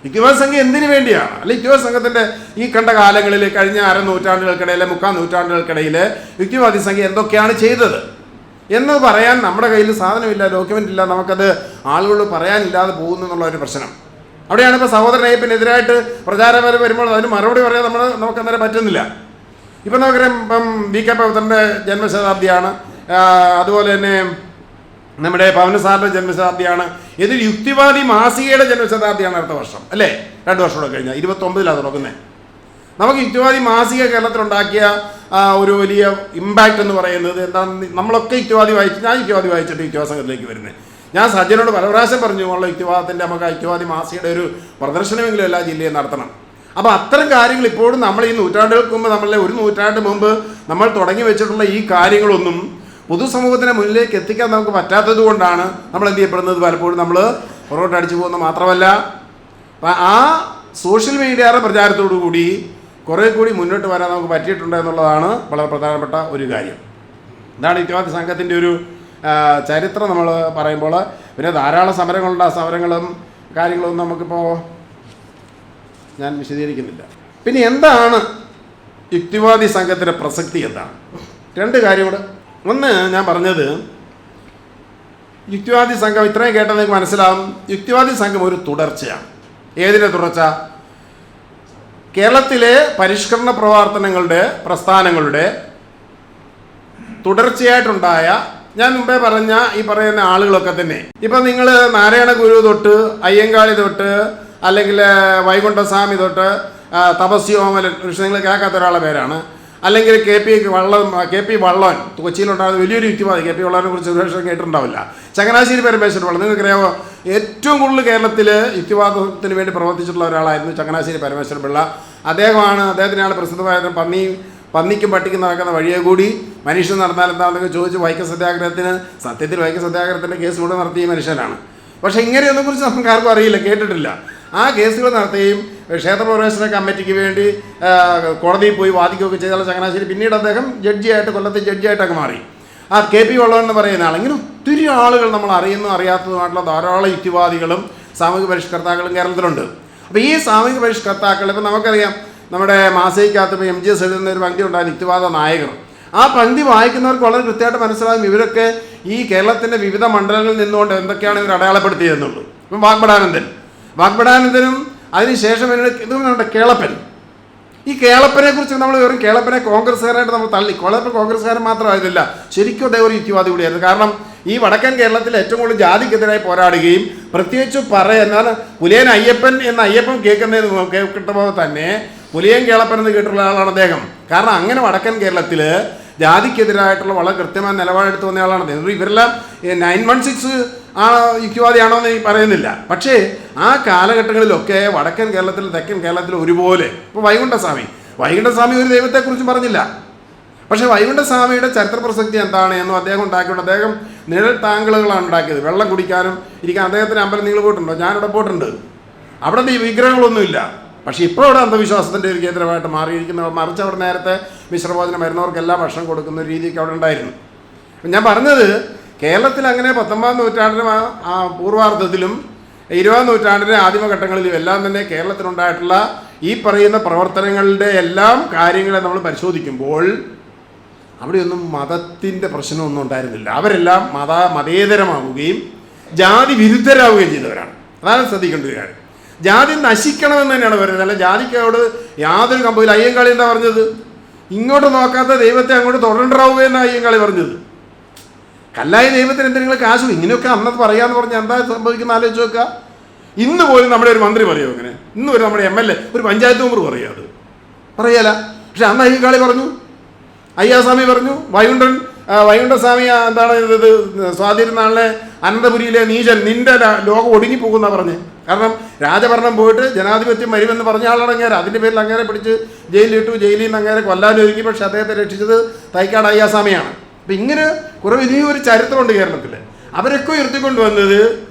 യുക്തിവാദ സംഘം എന്തിനു വേണ്ടിയാണ്, അല്ലെങ്കിൽ യുക്തിവാദ സംഘത്തിൻ്റെ ഈ കണ്ട കാലങ്ങളിൽ കഴിഞ്ഞ അരനൂറ്റാണ്ടുകൾക്കിടയിൽ 3/4 നൂറ്റാണ്ടുകൾക്കിടയിൽ യുക്തിവാദി സംഘം എന്തൊക്കെയാണ് ചെയ്തത് എന്ന് പറയാൻ നമ്മുടെ കയ്യിൽ സാധനമില്ല, ഡോക്യുമെൻ്റ് ഇല്ല. നമുക്കത് ആളുകളോട് പറയാനില്ലാതെ പോകുന്നു എന്നുള്ള ഒരു പ്രശ്നം അവിടെയാണ്. ഇപ്പോൾ സഹോദരൻ അയ്യപ്പനെതിരായിട്ട് പ്രചാരപരം വരുമ്പോൾ അതിന് മറുപടി പറയാൻ നമുക്ക് അന്നേരം പറ്റുന്നില്ല. ഇപ്പം നമുക്കറിയാം, ഇപ്പം VK പൗത്രൻ്റെ ജന്മശതാബ്ദിയാണ്, അതുപോലെ തന്നെ നമ്മുടെ പവന സാറിൻ്റെ ജന്മശതാബ്ദിയാണ്. ഇത് യുക്തിവാദി മാസികയുടെ ജന്മശതാബ്ദിയാണ് അടുത്ത വർഷം, അല്ലേ? 2 വർഷം കൂടെ കഴിഞ്ഞാൽ 29 തുടങ്ങുന്നത്. നമുക്ക് യുക്തിവാദി മാസിക കേരളത്തിലുണ്ടാക്കിയ ഒരു വലിയ ഇമ്പാക്റ്റ് എന്ന് പറയുന്നത് എന്താണ്? നമ്മളൊക്കെ യുക്തിവാദി ഞാൻ യുക്തിവാദി വായിച്ചിട്ട് യുക്തിവാദ സംഘത്തിലേക്ക് വരുന്നത്. ഞാൻ സജ്ജനോട് പല പ്രാവശ്യം പറഞ്ഞു, ഉള്ള യുക്തിവാദത്തിൻ്റെ നമുക്ക് യുക്തിവാദി മാസികയുടെ ഒരു പ്രദർശനമെങ്കിലും എല്ലാ ജില്ലയും നടത്തണം. അപ്പോൾ അത്തരം കാര്യങ്ങൾ ഇപ്പോഴും നമ്മൾ ഈ നൂറ്റാണ്ടുകൾക്ക് മുമ്പ്, നമ്മളെ ഒരു നൂറ്റാണ്ട് മുമ്പ് നമ്മൾ തുടങ്ങി വെച്ചിട്ടുള്ള ഈ കാര്യങ്ങളൊന്നും പൊതുസമൂഹത്തിന് മുന്നിലേക്ക് എത്തിക്കാൻ നമുക്ക് പറ്റാത്തത് കൊണ്ടാണ് നമ്മൾ എന്ത് ചെയ്യപ്പെടുന്നത്, പലപ്പോഴും നമ്മൾ പുറകോട്ട് അടിച്ചു പോകുന്നത്. മാത്രമല്ല, ആ സോഷ്യൽ മീഡിയയുടെ പ്രചാരത്തോടു കൂടി കുറേ കൂടി മുന്നോട്ട് വരാൻ നമുക്ക് പറ്റിയിട്ടുണ്ട് എന്നുള്ളതാണ് വളരെ പ്രധാനപ്പെട്ട ഒരു കാര്യം. ഇതാണ് യുക്തിവാദി സംഘത്തിൻ്റെ ഒരു ചരിത്രം നമ്മൾ പറയുമ്പോൾ. പിന്നെ ധാരാളം സമരങ്ങളുണ്ട്, ആ സമരങ്ങളും കാര്യങ്ങളൊന്നും നമുക്കിപ്പോൾ ഞാൻ വിശദീകരിക്കുന്നില്ല. പിന്നെ എന്താണ് യുക്തിവാദി സംഘത്തിൻ്റെ പ്രസക്തി എന്താണ്? 2 കാര്യം കൂടെ. ഒന്ന്, ഞാൻ പറഞ്ഞത് യുക്തിവാദി സംഘം, ഇത്രയും കേട്ടാൽ നിങ്ങൾക്ക് മനസ്സിലാവും, യുക്തിവാദി സംഘം ഒരു തുടർച്ചയാണ്. ഏതിൻ്റെ തുടർച്ച? കേരളത്തിലെ പരിഷ്കരണ പ്രസ്ഥാനങ്ങളുടെ തുടർച്ചയായിട്ടുണ്ടായ, ഞാൻ മുമ്പേ പറഞ്ഞ ഈ പറയുന്ന ആളുകളൊക്കെ തന്നെ. ഇപ്പം നിങ്ങൾ നാരായണ ഗുരു തൊട്ട് അയ്യങ്കാളി തൊട്ട് അല്ലെങ്കിൽ വൈകുണ്ഠസ്വാമി തൊട്ട് തപസ്യ ഓമലൻ, നിങ്ങൾ കേൾക്കാത്ത ഒരാളുടെ പേരാണ്, അല്ലെങ്കിൽ KP വള്ളോൻ, കൊച്ചിയിലുണ്ടാകുന്ന വലിയൊരു യുക്തിവാദി. KP വള്ളോനെ കുറിച്ച് ഒരുപക്ഷെ കേട്ടിട്ടുണ്ടാവില്ല. ചങ്ങനാശ്ശേരി പരമേശ്വരൻ പിള്ള, നിങ്ങൾക്കറിയാമോ? ഏറ്റവും കൂടുതൽ കേരളത്തിൽ യുക്തിവാദത്തിന് വേണ്ടി പ്രവർത്തിച്ചിട്ടുള്ള ഒരാളായിരുന്നു ചങ്ങനാശ്ശേരി പരമേശ്വരൻ പിള്ള. അദ്ദേഹത്തിനാണ് പ്രസിദ്ധമായത് പന്നി പന്നിക്കും പട്ടിക്കും നടക്കുന്ന വഴിയെ കൂടി മനുഷ്യൻ നടന്നാൽ എന്താണെന്നൊക്കെ ചോദിച്ച് വൈക്കം സത്യാഗ്രഹത്തിന്, സത്യത്തിൽ വൈക്കം സത്യാഗ്രഹത്തിൻ്റെ കേസ് കൂടെ നടത്തിയ മനുഷ്യനാണ്. പക്ഷേ ഇങ്ങനെയൊന്നും കുറിച്ച് നമുക്ക് ആർക്കും അറിയില്ല, കേട്ടിട്ടില്ല. ആ കേസുകൾ നടത്തുകയും ക്ഷേത്രപ്രവേശന കമ്മിറ്റിക്ക് വേണ്ടി കോടതിയിൽ പോയി വാദിക്കുകയൊക്കെ ചെയ്താൽ ചങ്ങനാശ്ശേരി പിന്നീട് അദ്ദേഹം ജഡ്ജിയായിട്ട്, കൊല്ലത്തെ ജഡ്ജിയായിട്ടൊക്കെ മാറി. ആ KP വള്ളവൻ എന്ന് പറയുന്ന ആൾ. ഇങ്ങനെ ഒത്തിരി ആളുകൾ നമ്മൾ അറിയാത്തതുമായിട്ടുള്ള ധാരാളം യുക്തിവാദികളും സാമൂഹിക പരിഷ്കർത്താക്കളും കേരളത്തിലുണ്ട്. അപ്പോൾ ഈ സാമൂഹിക പരിഷ്കർത്താക്കൾ, ഇപ്പം നമുക്കറിയാം, നമ്മുടെ മാസികയ്ക്കകത്ത് MGS എഴുതുന്ന ഒരു പങ്ക്തി ഉണ്ടായിരുന്നു, യുക്തിവാദ നായകർ. ആ പങ്ക്തി വായിക്കുന്നവർക്ക് വളരെ കൃത്യമായിട്ട് മനസ്സിലാകും ഇവരൊക്കെ ഈ കേരളത്തിൻ്റെ വിവിധ മണ്ഡലങ്ങളിൽ നിന്നുകൊണ്ട് എന്തൊക്കെയാണ് ഇവർ അടയാളപ്പെടുത്തിയതെന്നുള്ളൂ. ഇപ്പം വാഗ്ബടാനന്ദനും അതിനുശേഷം ഇതുകൊണ്ട് കേളപ്പൻ. ഈ കേളപ്പനെ കുറിച്ച് നമ്മൾ വെറും കേളപ്പനെ കോൺഗ്രസ്സുകാരായിട്ട് നമ്മൾ തള്ളി. കേളപ്പൻ കോൺഗ്രസ്സുകാരൻ മാത്രമായിരുന്നില്ല, ശരിക്കും അദ്ദേഹം ഒരു യുക്തിവാദി കൂടിയായിരുന്നു. കാരണം ഈ വടക്കൻ കേരളത്തിൽ ഏറ്റവും കൂടുതൽ ജാതിക്കെതിരായി പോരാടുകയും പ്രത്യേകിച്ച് എന്നാൽ പുലിയൻ അയ്യപ്പൻ എന്ന് അയ്യപ്പൻ കേൾക്കുമ്പോൾ തന്നെ പുലിയൻ കേളപ്പൻ എന്ന് കേട്ടിട്ടുള്ള ആളാണ് അദ്ദേഹം. കാരണം അങ്ങനെ വടക്കൻ കേരളത്തിൽ ജാതിക്കെതിരായിട്ടുള്ള വളരെ കൃത്യമായ നിലപാടെടുത്ത് വന്ന ആളാണ് അദ്ദേഹം. ഇവരെല്ലാം 916 യുക്തിവാദിയാണോ എന്ന് പറയുന്നില്ല. പക്ഷേ ആ കാലഘട്ടങ്ങളിലൊക്കെ വടക്കൻ കേരളത്തിൽ തെക്കൻ കേരളത്തിൽ ഒരുപോലെ. ഇപ്പോൾ വൈകുണ്ഠസ്വാമി ഒരു ദൈവത്തെക്കുറിച്ചും പറഞ്ഞില്ല. പക്ഷേ വൈകുണ്ഠസ്വാമിയുടെ ചരിത്ര പ്രസക്തി എന്താണ് എന്നും അദ്ദേഹം ഉണ്ടാക്കിയിട്ടുണ്ട്. അദ്ദേഹം നിഴൽ ടാങ്കുകളാണ് ഉണ്ടാക്കിയത്, വെള്ളം കുടിക്കാനും ഇരിക്കാൻ. അദ്ദേഹത്തിന് അമ്പലം നിങ്ങൾ പോയിട്ടുണ്ടോ? ഞാനിവിടെ പോയിട്ടുണ്ട്. അവിടെ ഈ വിഗ്രഹങ്ങളൊന്നുമില്ല. പക്ഷേ ഇപ്പോൾ അവിടെ അന്ധവിശ്വാസത്തിൻ്റെ ഒരു കേന്ദ്രമായിട്ട് മാറിയിരിക്കുന്ന, മറിച്ച് അവിടെ നേരത്തെ മിശ്രഭോജനം വരുന്നവർക്കെല്ലാം ഭക്ഷണം കൊടുക്കുന്ന ഒരു രീതിയൊക്കെ അവിടെ ഉണ്ടായിരുന്നു. ഞാൻ പറഞ്ഞത് കേരളത്തിൽ അങ്ങനെ 19-ാം നൂറ്റാണ്ടിന് പൂർവാർദ്ധത്തിലും 20-ാം നൂറ്റാണ്ടിൻ്റെ ആദിമഘട്ടങ്ങളിലും എല്ലാം തന്നെ കേരളത്തിലുണ്ടായിട്ടുള്ള ഈ പറയുന്ന പ്രവർത്തനങ്ങളുടെ എല്ലാം കാര്യങ്ങളെ നമ്മൾ പരിശോധിക്കുമ്പോൾ അവിടെയൊന്നും മതത്തിൻ്റെ പ്രശ്നമൊന്നും ഉണ്ടായിരുന്നില്ല. അവരെല്ലാം മതേതരമാവുകയും ജാതി വിരുദ്ധരാവുകയും ചെയ്തവരാണ്. അതാണ് ശ്രദ്ധിക്കേണ്ട ഒരു കാര്യം. ജാതി നശിക്കണമെന്ന് തന്നെയാണ് പറയുന്നത്. അല്ല ജാതിക്കോട് യാതൊരു കമ്പമില്ല. അയ്യങ്കാളി എന്താ പറഞ്ഞത്? ഇങ്ങോട്ട് നോക്കാത്ത ദൈവത്തെ അങ്ങോട്ട് തുടണ്ടാവുകയെന്നാണ് അയ്യങ്കാളി പറഞ്ഞത്. കല്ലായ ദൈവത്തിന് എന്തെങ്കിലും കാശു ഇങ്ങനെയൊക്കെ അന്നത്തെ പറയാമെന്ന് പറഞ്ഞാൽ എന്താ സംഭവിക്കുന്ന ആലോചിച്ച് നോക്കുക. ഇന്ന് പോലും നമ്മുടെ ഒരു മന്ത്രി പറയുമോ അങ്ങനെ? ഇന്ന് ഒരു നമ്മുടെ MLA, ഒരു പഞ്ചായത്ത് മെമ്പർ പറയുക? അത് പറയല. പക്ഷെ അന്ന് അയ്യങ്കാളി പറഞ്ഞു, അയ്യാസ്വാമി പറഞ്ഞു, വൈകുണ്ഠസ്വാമി എന്താണ് ഇത് സ്വാധീനാളിലെ അനന്തപുരിയിലെ നീചൻ, നിന്റെ ലോകം ഒടുങ്ങിപ്പോകുന്ന പറഞ്ഞ്. കാരണം രാജഭരണം പോയിട്ട് ജനാധിപത്യം വരുമെന്ന് പറഞ്ഞ ആളാണ് അങ്ങേരെ. അതിൻ്റെ പേരിൽ അങ്ങേരെ പിടിച്ച് ജയിലിലിട്ടു. ജയിലിൽ നിന്ന് അങ്ങേരെ കൊല്ലാനൊരുങ്ങി. പക്ഷെ അദ്ദേഹത്തെ രക്ഷിച്ചത് തൈക്കാട് അയ്യാസ്വാമിയാണ്. അപ്പം ഇങ്ങനെ കുറേ വലിയൊരു ചരിത്രമുണ്ട് കേരളത്തിൽ. അവരൊക്കെ ഉയർത്തിക്കൊണ്ടുവന്നത്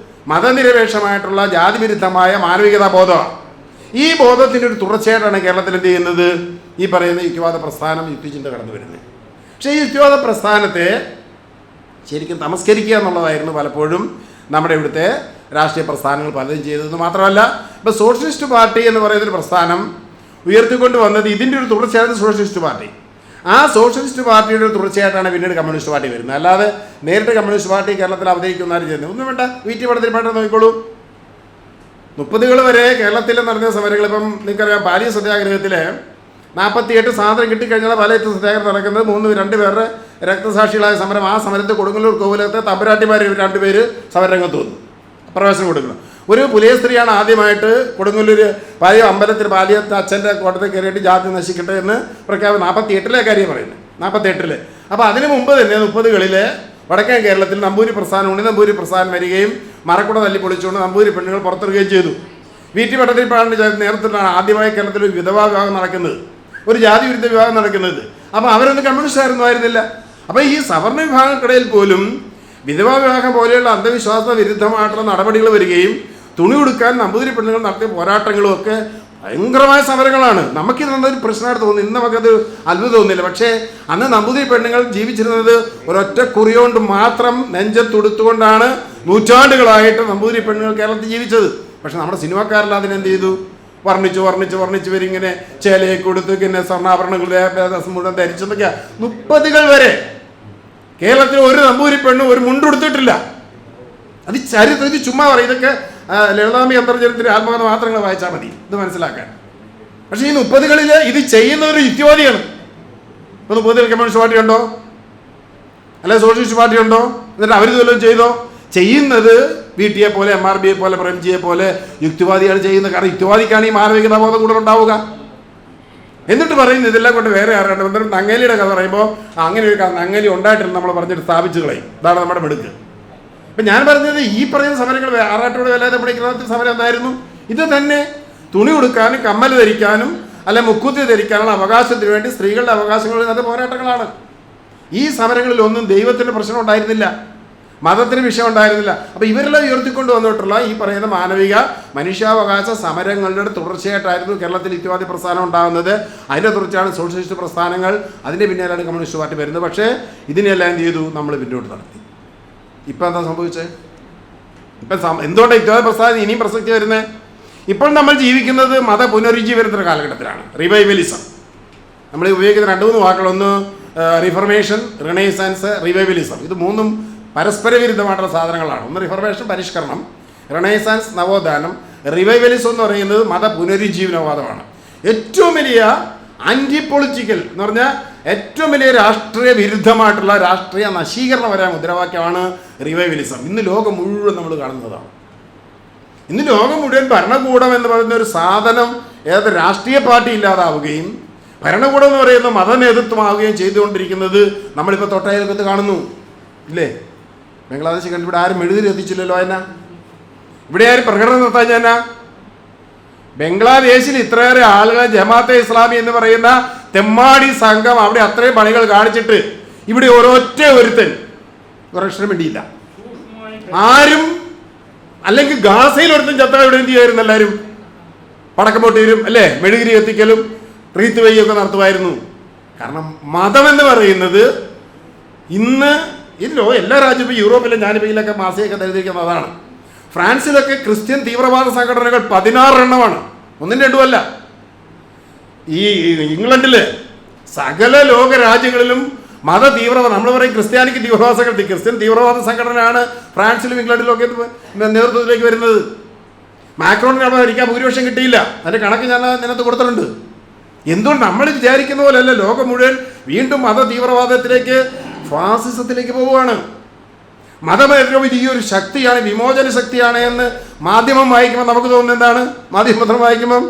മതനിരപേക്ഷമായിട്ടുള്ള ജാതിവിരുദ്ധമായ മാനവികതാ ബോധമാണ്. ഈ ബോധത്തിൻ്റെ ഒരു തുടർച്ചയായിട്ടാണ് കേരളത്തിൽ എന്ത് ചെയ്യുന്നത്? ഈ പറയുന്ന യുക്തിവാദ പ്രസ്ഥാനം, യുക്തിചിന്ത കടന്നു വരുന്നത്. പക്ഷേ ഈ യുക്തിവാദ പ്രസ്ഥാനത്തെ ശരിക്കും തമസ്കരിക്കുക എന്നുള്ളതായിരുന്നു പലപ്പോഴും നമ്മുടെ ഇവിടുത്തെ രാഷ്ട്രീയ പ്രസ്ഥാനങ്ങൾ പലതും ചെയ്തതെന്ന് മാത്രമല്ല, ഇപ്പോൾ സോഷ്യലിസ്റ്റ് പാർട്ടി എന്ന് പറയുന്നൊരു പ്രസ്ഥാനം ഉയർത്തിക്കൊണ്ട് വന്നത് ഇതിൻ്റെ ഒരു തുടർച്ചയായിരുന്നു സോഷ്യലിസ്റ്റ് പാർട്ടി. ആ സോഷ്യലിസ്റ്റ് പാർട്ടിയുടെ ഒരു തുടർച്ചയായിട്ടാണ് പിന്നീട് കമ്മ്യൂണിസ്റ്റ് പാർട്ടി വരുന്നത്. അല്ലാതെ നേരിട്ട് കമ്മ്യൂണിസ്റ്റ് പാർട്ടി കേരളത്തിൽ അവതരിക്കുന്നതാരും ചെയ്യുന്നത് ഒന്നും വേണ്ട. VT പടത്തിൽപ്പാട്ട് നോക്കിക്കോളൂ. 30കൾ വരെ കേരളത്തിൽ നടന്ന സമരങ്ങൾ, ഇപ്പം നിങ്ങൾക്കറിയാം, പാലിയ സത്യാഗ്രഹത്തിൽ 48 സ്വാതന്ത്ര്യം കിട്ടിക്കഴിഞ്ഞാൽ പാലിയത്ത് സത്യാഗ്രഹം നടക്കുന്നത് 2 പേരുടെ രക്തസാക്ഷികളായ സമരം. ആ സമരത്തിൽ കൊടുങ്ങല്ലൂർ കോവിലത്തെ തമ്പുരാട്ടിമാർ 2 പേര് സമരരംഗത്ത് വന്നു, പ്രവേശനം കൊടുക്കണം. ഒരു പുലിയ സ്ത്രീയാണ് ആദ്യമായിട്ട് കൊടുങ്ങല്ലൂർ പാലിയ അമ്പലത്തിൽ പാലിയത്ത് അച്ഛൻ്റെ കോട്ടത്തിൽ കയറിയിട്ട് ജാതി നശിക്കട്ടെ എന്ന് പ്രഖ്യാപനം. 48-ലെ കാര്യം പറയുന്നത്, 48-ൽ. അപ്പോൾ അതിന് മുമ്പ് തന്നെ 30കളിൽ വടക്കൻ കേരളത്തിൽ നമ്പൂരി പ്രസ്ഥാനം, ഉണ്ണിനമ്പൂരി പ്രസ്ഥാനം വരികയും മറക്കുട തല്ലി പൊളിച്ചുകൊണ്ട് നമ്പൂരി പെണ്ണുകൾ പുറത്തിറങ്ങുകയും ചെയ്തു. VT പടത്തിൽപ്പാടിൻ്റെ നേതൃത്വത്തിലാണ് ആദ്യമായി കേരളത്തിൽ ഒരു വിധവാ വിവാഹം നടക്കുന്നത്, ഒരു ജാതി വിരുദ്ധ വിവാഹം നടക്കുന്നത്. അപ്പോൾ അവരൊന്നും കമ്മ്യൂണിസ്റ്റ് ആയിരുന്നില്ല. അപ്പോൾ ഈ സവർണ്ണ വിഭാഗങ്ങൾക്കിടയിൽ പോലും വിധവാ വിവാഹം പോലെയുള്ള അന്ധവിശ്വാസ വിരുദ്ധമായിട്ടുള്ള നടപടികൾ വരികയും തുണി കൊടുക്കാൻ നമ്പൂതിരി പെണ്ണുങ്ങൾ നടത്തിയ പോരാട്ടങ്ങളും ഒക്കെ ഭയങ്കരമായ സമരങ്ങളാണ്. നമുക്കിതൊന്നൊരു പ്രശ്നമായിട്ട് തോന്നുന്നു, ഇന്ന് നമുക്കത് അത്ഭുതം തോന്നുന്നില്ല. പക്ഷേ അന്ന് നമ്പൂതിരി പെണ്ണുങ്ങൾ ജീവിച്ചിരുന്നത് ഒരൊറ്റ കുറിയോണ്ട് മാത്രം നെഞ്ചത്തുടുത്തുകൊണ്ടാണ് നൂറ്റാണ്ടുകളായിട്ട് നമ്പൂതിരി പെണ്ണുങ്ങൾ കേരളത്തിൽ ജീവിച്ചത്. പക്ഷെ നമ്മുടെ സിനിമാക്കാരെല്ലാം അതിനെന്ത് ചെയ്തു? വർണ്ണിച്ച് വരിങ്ങനെ ചേലയെ കൊടുത്ത് പിന്നെ സ്വർണ്ണാഭരണങ്ങളുടെ മുഴുവൻ ധരിച്ചതൊക്കെയാണ്. 30കൾ വരെ കേരളത്തിൽ ഒരു നമ്പൂരി പെണ്ണും ഒരു മുണ്ടെടുത്തിട്ടില്ല. അത് ചരിത്രം, ഇത് ചുമ്മാ പറയും. ഇതൊക്കെ ലളിതാംബി അന്തർജനത്തിൻ്റെ ആത്മകഥ മാത്രങ്ങൾ വായിച്ചാൽ മതി ഇത് മനസ്സിലാക്കാൻ. പക്ഷേ ഈ 30കളിൽ ഇത് ചെയ്യുന്ന ഒരു യുക്തിവാദിയാണ്. ഇപ്പോൾ 30കളിൽ കമ്മ്യൂണിസ്റ്റ് പാർട്ടി ഉണ്ടോ? അല്ലെ സോഷ്യലിസ്റ്റ് പാർട്ടി ഉണ്ടോ? എന്നിട്ട് അവർ ഇതെല്ലാം ചെയ്തോ? ചെയ്യുന്നത് VT-യെ പോലെ, MRB-യെ പോലെ, പ്രേംജിയെ പോലെ യുക്തിവാദിയാണ് ചെയ്യുന്നത്. കാരണം യുക്തിവാദിക്കാണ് ഈ മാനവികതാ ബോധം കൂടെ ഉണ്ടാവുക. എന്നിട്ട് പറയുന്നത് ഇതെല്ലാം കൊണ്ട് വേറെ ആരാണ്ട് എന്നിട്ട് നങ്ങേലിയുടെ കഥ പറയുമ്പോൾ അങ്ങനെ ഒരു നങ്ങേലി ഉണ്ടായിട്ടില്ല നമ്മൾ പറഞ്ഞിട്ട് സ്ഥാപിച്ചു കളയും. ഇതാണ് നമ്മുടെ മിടുക്ക്. ഇപ്പം ഞാൻ പറഞ്ഞത് ഈ പറയുന്ന സമരങ്ങൾ ആറാട്ടോട് വല്ലാതെ പഠിക്കുന്ന സമരം എന്തായിരുന്നു? ഇത് തന്നെ തുണി കൊടുക്കാനും കമ്മൽ ധരിക്കാനും അല്ലെ മുക്കുത്തി ധരിക്കാനുള്ള അവകാശത്തിന് വേണ്ടി സ്ത്രീകളുടെ അവകാശങ്ങളിൽ നിന്നത് പോരാട്ടങ്ങളാണ്. ഈ സമരങ്ങളിലൊന്നും ദൈവത്തിൻ്റെ പ്രശ്നം ഉണ്ടായിരുന്നില്ല, മതത്തിന് വിഷയം ഉണ്ടായിരുന്നില്ല. അപ്പോൾ ഇവരെല്ലാം ഉയർത്തിക്കൊണ്ട് വന്നിട്ടുള്ള ഈ പറയുന്ന മാനവിക മനുഷ്യാവകാശ സമരങ്ങളുടെ തുടർച്ചയായിട്ടായിരുന്നു കേരളത്തിൽ യുക്തിവാദി പ്രസ്ഥാനം ഉണ്ടാകുന്നത്. അതിൻ്റെ തുടർച്ചയാണ് സോഷ്യലിസ്റ്റ് പ്രസ്ഥാനങ്ങൾ, അതിൻ്റെ പിന്നാലാണ് കമ്മ്യൂണിസ്റ്റ് പാർട്ടി വരുന്നത്. പക്ഷേ ഇതിനെല്ലാം എന്ത് ചെയ്തു? നമ്മൾ പിന്നോട്ട് നടത്തി. ഇപ്പം എന്താ സംഭവിച്ചത്? ഇപ്പം എന്തുകൊണ്ടാണ് യുക്തിവാദി പ്രസ്ഥാനം ഇനിയും പ്രസക്തി വരുന്നത്? ഇപ്പോൾ നമ്മൾ ജീവിക്കുന്നത് മത പുനരുജ്ജീവനത്തിൻ്റെ കാലഘട്ടത്തിലാണ്. റിവൈവലിസം നമ്മൾ ഉപയോഗിക്കുന്ന 2-3 വാക്കുകൾ. ഒന്ന് റിഫർമേഷൻ, റിനൈസൻസ്, റിവൈവലിസം. ഇത് മൂന്നും പരസ്പര വിരുദ്ധമായിട്ടുള്ള സാധനങ്ങളാണ്. ഒന്ന് റിഫർമേഷൻ, പരിഷ്കരണം; റിനൈസൻസ്, നവോത്ഥാനം; റിവൈവലിസം എന്ന് പറയുന്നത് മത പുനരുജ്ജീവനവാദമാണ്. ഏറ്റവും വലിയ ആൻറ്റി പൊളിറ്റിക്കൽ എന്ന് പറഞ്ഞാൽ ഏറ്റവും വലിയ രാഷ്ട്രീയ വിരുദ്ധമായിട്ടുള്ള രാഷ്ട്രീയ നശീകരണപരമായ മുദ്രാവാക്യമാണ് റിവൈവലിസം. ഇന്ന് ലോകം മുഴുവൻ നമ്മൾ കാണുന്നതാണ്. ഇന്ന് ലോകം മുഴുവൻ ഭരണകൂടം എന്ന് പറയുന്ന ഒരു സാധനം ഏത് രാഷ്ട്രീയ പാർട്ടി ഇല്ലാതാവുകയും ഭരണകൂടം എന്ന് പറയുന്ന മതനേതൃത്വമാവുകയും ചെയ്തുകൊണ്ടിരിക്കുന്നത് നമ്മളിപ്പോൾ തൊട്ടയൽക്കത്ത് കാണുന്നു, ഇല്ലേ? ബംഗ്ലാദേശ് കണ്ട് ഇവിടെ ആരും മെഴുതിരി എത്തിച്ചില്ലല്ലോ. എന്നാ ഇവിടെ ആരും പ്രകടനം നടത്താൻ ഞാനാ? ബംഗ്ലാദേശിൽ ഇത്രയേറെ ആളുകൾ ജമാഅത്തെ ഇസ്ലാമി എന്ന് പറയുന്ന തെമ്മാടി സംഘം അവിടെ അത്രയും പണികൾ കാണിച്ചിട്ട് ഇവിടെ ഒരൊറ്റ ഒരുത്തൻ ഒരക്ഷരം വേണ്ടിയില്ല. ആരും അല്ലെങ്കിൽ ഗാസയിൽ ഒരുത്തൻ ചത്ത ഇവിടെ എന്ത് ചെയ്യായിരുന്നു? എല്ലാവരും പടക്കം പൊട്ടിയും അല്ലേ, മെഴുകിരി എത്തിക്കലും റീത്ത് വയ്യൊക്കെ നടത്തുമായിരുന്നു. കാരണം മതം എന്ന് പറയുന്നത് ഇന്ന് ഇല്ലോ എല്ലാ രാജ്യവും, യൂറോപ്പിലും ഞാനിപ്പയിലൊക്കെ മാസികയൊക്കെ ധരിച്ചിരിക്കുന്നത് അതാണ്. ഫ്രാൻസിലൊക്കെ ക്രിസ്ത്യൻ തീവ്രവാദ സംഘടനകൾ 16 എണ്ണമാണ്, 1-2 ഈ ഇംഗ്ലണ്ടിൽ സകല ലോക രാജ്യങ്ങളിലും മത തീവ്രവാദം, നമ്മൾ പറയും ക്രിസ്ത്യാനിക്ക് തീവ്രവാദ സംഘടന, ക്രിസ്ത്യൻ തീവ്രവാദ സംഘടനയാണ് ഫ്രാൻസിലും ഇംഗ്ലണ്ടിലും ഒക്കെ നേതൃത്വത്തിലേക്ക് വരുന്നത്. മാക്രോണിന് അവിടെ ഭരിക്കാൻ ഭൂരിപക്ഷം കിട്ടിയില്ല. അതിൻ്റെ കണക്ക് ഞാൻ അതിനകത്ത് കൊടുത്തിട്ടുണ്ട്. എന്തുകൊണ്ട് നമ്മൾ വിചാരിക്കുന്ന പോലെയല്ല, ലോകം മുഴുവൻ വീണ്ടും മത തീവ്രവാദത്തിലേക്ക്, ഫാസിസത്തിലേക്ക് പോവുകയാണ്. മതം ഏറ്റവും വലിയൊരു ശക്തിയാണ്, വിമോചന ശക്തിയാണ് എന്ന് മാധ്യമം വായിക്കുമ്പോൾ നമുക്ക് തോന്നുന്നത് എന്താണ്? മാധ്യമപത്രം വായിക്കുമ്പം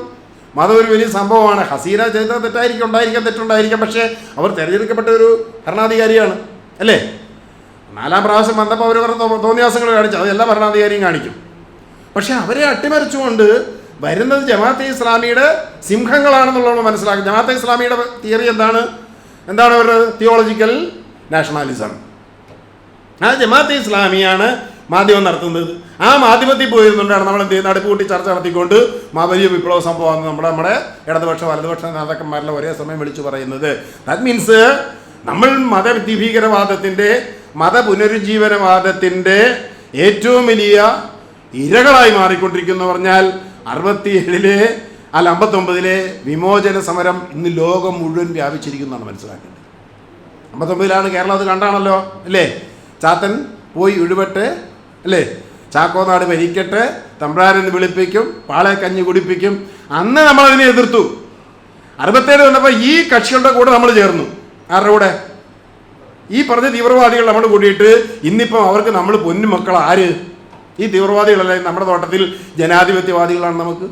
മതം ഒരു വലിയ സംഭവമാണ്. ഹസീന ചെയ്ത തെറ്റായിരിക്കും, തെറ്റുണ്ടായിരിക്കാം, പക്ഷേ അവർ തിരഞ്ഞെടുക്കപ്പെട്ട ഒരു ഭരണാധികാരിയാണ്, അല്ലേ? 4ാം പ്രാവശ്യം വന്നപ്പോൾ അവർ തോന്നിയാസങ്ങൾ കാണിച്ചു, അത് എല്ലാ ഭരണാധികാരിയും കാണിക്കും. പക്ഷെ അവരെ അട്ടിമറിച്ചുകൊണ്ട് വരുന്നത് ജമാഅത്തെ ഇസ്ലാമിയുടെ സിംഹങ്ങളാണെന്നുള്ളത് മനസ്സിലാക്കും. ജമാഅത്തെ ഇസ്ലാമിയുടെ തിയറി എന്താണ് അവരുടെ തിയോളജിക്കൽ നാഷണാലിസം. ആ ജമാഅത്തെ ഇസ്ലാമിയാണ് മാധ്യമം നടത്തുന്നത്. ആ മാധ്യമത്തിൽ പോയിരുന്നുകൊണ്ടാണ് നമ്മൾ എന്ത് ചെയ്യുന്നത്? അടുപ്പുകൂട്ടി ചർച്ച നടത്തിക്കൊണ്ട് വലിയ വിപ്ലവ സംഭവമാണ് നമ്മുടെ ഇടതുപക്ഷ വലതുപക്ഷ നേതാക്കന്മാരെല്ലാം ഒരേ സമയം വിളിച്ചു പറയുന്നത്. ദാറ്റ് മീൻസ് നമ്മൾ മതഭീകരവാദത്തിൻ്റെ, മത പുനരുജ്ജീവനവാദത്തിൻ്റെ ഏറ്റവും വലിയ ഇരകളായി മാറിക്കൊണ്ടിരിക്കുന്നു. പറഞ്ഞാൽ 67-ലെ 59-ലെ വിമോചന സമരം ഇന്ന് ലോകം മുഴുവൻ വ്യാപിച്ചിരിക്കുന്നതാണ് മനസ്സിലാക്കേണ്ടത്. 59-ലാണ് കേരളം അത് കണ്ടാണല്ലോ, അല്ലേ? ചാത്തൻ പോയി ഒഴിവട്ടെ, അല്ലേ? ചാക്കോനാട് ഭരിക്കട്ടെ, തമ്പ്രാരെന്ന് വിളിപ്പിക്കും, പാളെ കഞ്ഞി കുടിപ്പിക്കും. അന്ന് നമ്മളതിനെ എതിർത്തു. 67 വന്നപ്പോൾ ഈ കക്ഷികളുടെ കൂടെ നമ്മൾ ചേർന്നു. ആരുടെ കൂടെ? ഈ പറഞ്ഞ തീവ്രവാദികൾ നമ്മൾ കൂടിയിട്ട് ഇന്നിപ്പം അവർക്ക് നമ്മൾ പൊന്നുമക്കൾ ആര്? ഈ തീവ്രവാദികളല്ല, നമ്മുടെ തോട്ടത്തിൽ ജനാധിപത്യവാദികളാണ് നമുക്ക്.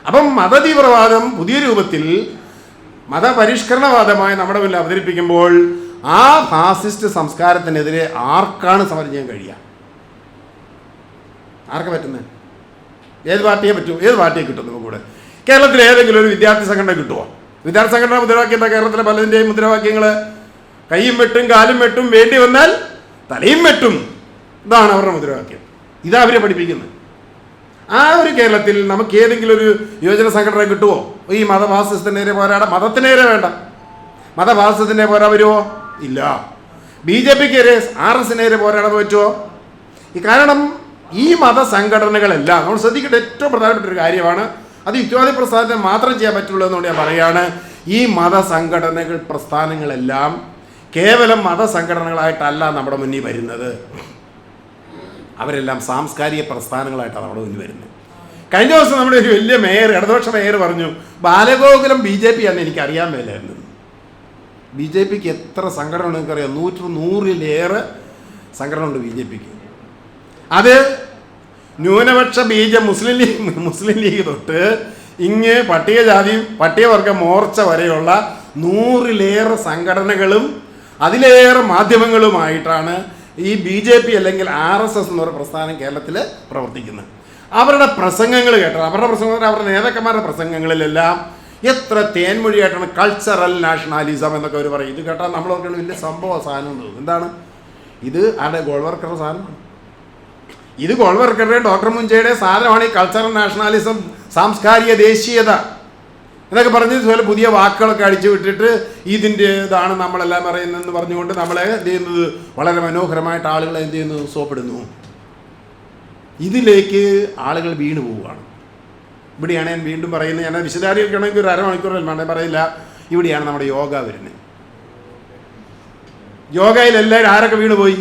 അപ്പം മതതീവ്രവാദം പുതിയ രൂപത്തിൽ മതപരിഷ്കരണവാദമായി നമ്മുടെ മുന്നിൽ അവതരിപ്പിക്കുമ്പോൾ ആ ഫാസിസ്റ്റ് സംസ്കാരത്തിനെതിരെ ആർക്കാണ് സമരം ചെയ്യാൻ കഴിയുക? ആർക്കാ പറ്റുന്നത്? ഏത് പാർട്ടിയെ പറ്റും? ഏത് പാർട്ടിയെ കിട്ടും? നമുക്ക് കൂടെ കേരളത്തിൽ ഏതെങ്കിലും ഒരു വിദ്യാർത്ഥി സംഘടന കിട്ടുമോ? വിദ്യാർത്ഥി സംഘടന മുദ്രാവാക്യം എന്താ? കേരളത്തിലെ പലതിൻ്റെയും മുദ്രാവാക്യങ്ങൾ കൈയും വെട്ടും കാലും വെട്ടും, വേണ്ടി വന്നാൽ തലയും വെട്ടും. ഇതാണ് അവരുടെ മുദ്രാവാക്യം. ഇതാ അവരെ പഠിപ്പിക്കുന്നത്. ആ ഒരു കേരളത്തിൽ നമുക്ക് ഏതെങ്കിലും ഒരു യുവജന സംഘടന കിട്ടുമോ? ഈ മതഫാസിസത്തിനെതിരെ പോരാടാം. മതത്തിനെതിരെ വേണ്ട, മതഫാസിസത്തിനെ പോരാ വരുമോ? ഇല്ല. BJPക്കെതിരെ RSനെതിരെ പോരാടാൻ പറ്റുമോ? കാരണം ഈ മതസംഘടനകളെല്ലാം നമ്മൾ ശ്രദ്ധിക്കേണ്ട ഏറ്റവും പ്രധാനപ്പെട്ട ഒരു കാര്യമാണ്. അത് യുക്തിവാദി പ്രസ്ഥാനത്തിന് മാത്രം ചെയ്യാൻ പറ്റുള്ളൂ എന്നുകൊണ്ട് ഞാൻ പറയുകയാണ്. ഈ മതസംഘടനകൾ പ്രസ്ഥാനങ്ങളെല്ലാം കേവലം മതസംഘടനകളായിട്ടല്ല നമ്മുടെ മുന്നിൽ വരുന്നത്. അവരെല്ലാം സാംസ്കാരിക പ്രസ്ഥാനങ്ങളായിട്ടാണ് നമ്മുടെ മുന്നിൽ വരുന്നത്. കഴിഞ്ഞ ദിവസം നമ്മുടെ ഒരു വലിയ മേയർ, ഇടതുപക്ഷ മേയർ പറഞ്ഞു, ബാലഗോകുലം BJP ആണെന്ന് എനിക്കറിയാൻ മേലായിരുന്നു. BJPക്ക് എത്ര സംഘടന ഉണ്ട് നിങ്ങൾക്കറിയാം? 100-100-ലേറെ സംഘടന ഉണ്ട് BJPക്ക്. അത് ന്യൂനപക്ഷ മുസ്ലിം ലീഗ് തൊട്ട് ഇങ്ങ് പട്ടികജാതി പട്ടികവർഗ മോർച്ച വരെയുള്ള 100-ലേറെ സംഘടനകളുടെ അതിലേറെ മാധ്യമങ്ങളുമായിട്ടാണ് ഈ BJP അല്ലെങ്കിൽ RSS എന്ന് പറയുന്ന പ്രസ്ഥാനം കേരളത്തിൽ പ്രവർത്തിക്കുന്നത്. അവരുടെ പ്രസംഗങ്ങൾ കേട്ടത്, അവരുടെ നേതാക്കന്മാരുടെ പ്രസംഗങ്ങളിലെല്ലാം എത്ര തേൻമൊഴിയായിട്ടാണ് കൾച്ചറൽ നാഷണാലിസം എന്നൊക്കെ അവർ പറയും. ഇത് കേട്ടാൽ നമ്മളൊക്കെ വലിയ സംഭവ സാധനം തോന്നും. എന്താണ് ഇത്? ആരുടെ? ഗോൾവർക്കറുടെ സാധനമാണ്. ഇത് ഗോൾവർക്കറുടെ, ഡോക്ടർ മുഞ്ചയുടെ സാധനമാണ് ഈ കൾച്ചറൽ നാഷണാലിസം, സാംസ്കാരിക ദേശീയത എന്നൊക്കെ പറഞ്ഞ് ഇതുപോലെ പുതിയ വാക്കുകളൊക്കെ അടിച്ചു വിട്ടിട്ട് ഇതിൻ്റെ ഇതാണ് നമ്മളെല്ലാം പറയുന്നതെന്ന് പറഞ്ഞുകൊണ്ട് നമ്മളെ എന്ത് ചെയ്യുന്നത് വളരെ മനോഹരമായിട്ട് ആളുകളെ എന്ത് ചെയ്യുന്നു? സോപ്പിടുന്നു. ഇതിലേക്ക് ആളുകൾ വീണു പോവുകയാണ്. ഇവിടെയാണ് ഞാൻ വീണ്ടും പറയുന്നത്. ഞാൻ വിശദീകരിക്കണമെങ്കിൽ ഒരു അരമണിക്കൂറിൽ വേണ്ടേ പറയില്ല. ഇവിടെയാണ് നമ്മുടെ യോഗ വരുന്നത്. യോഗയിൽ എല്ലാവരും ആരൊക്കെ വീണുപോയി?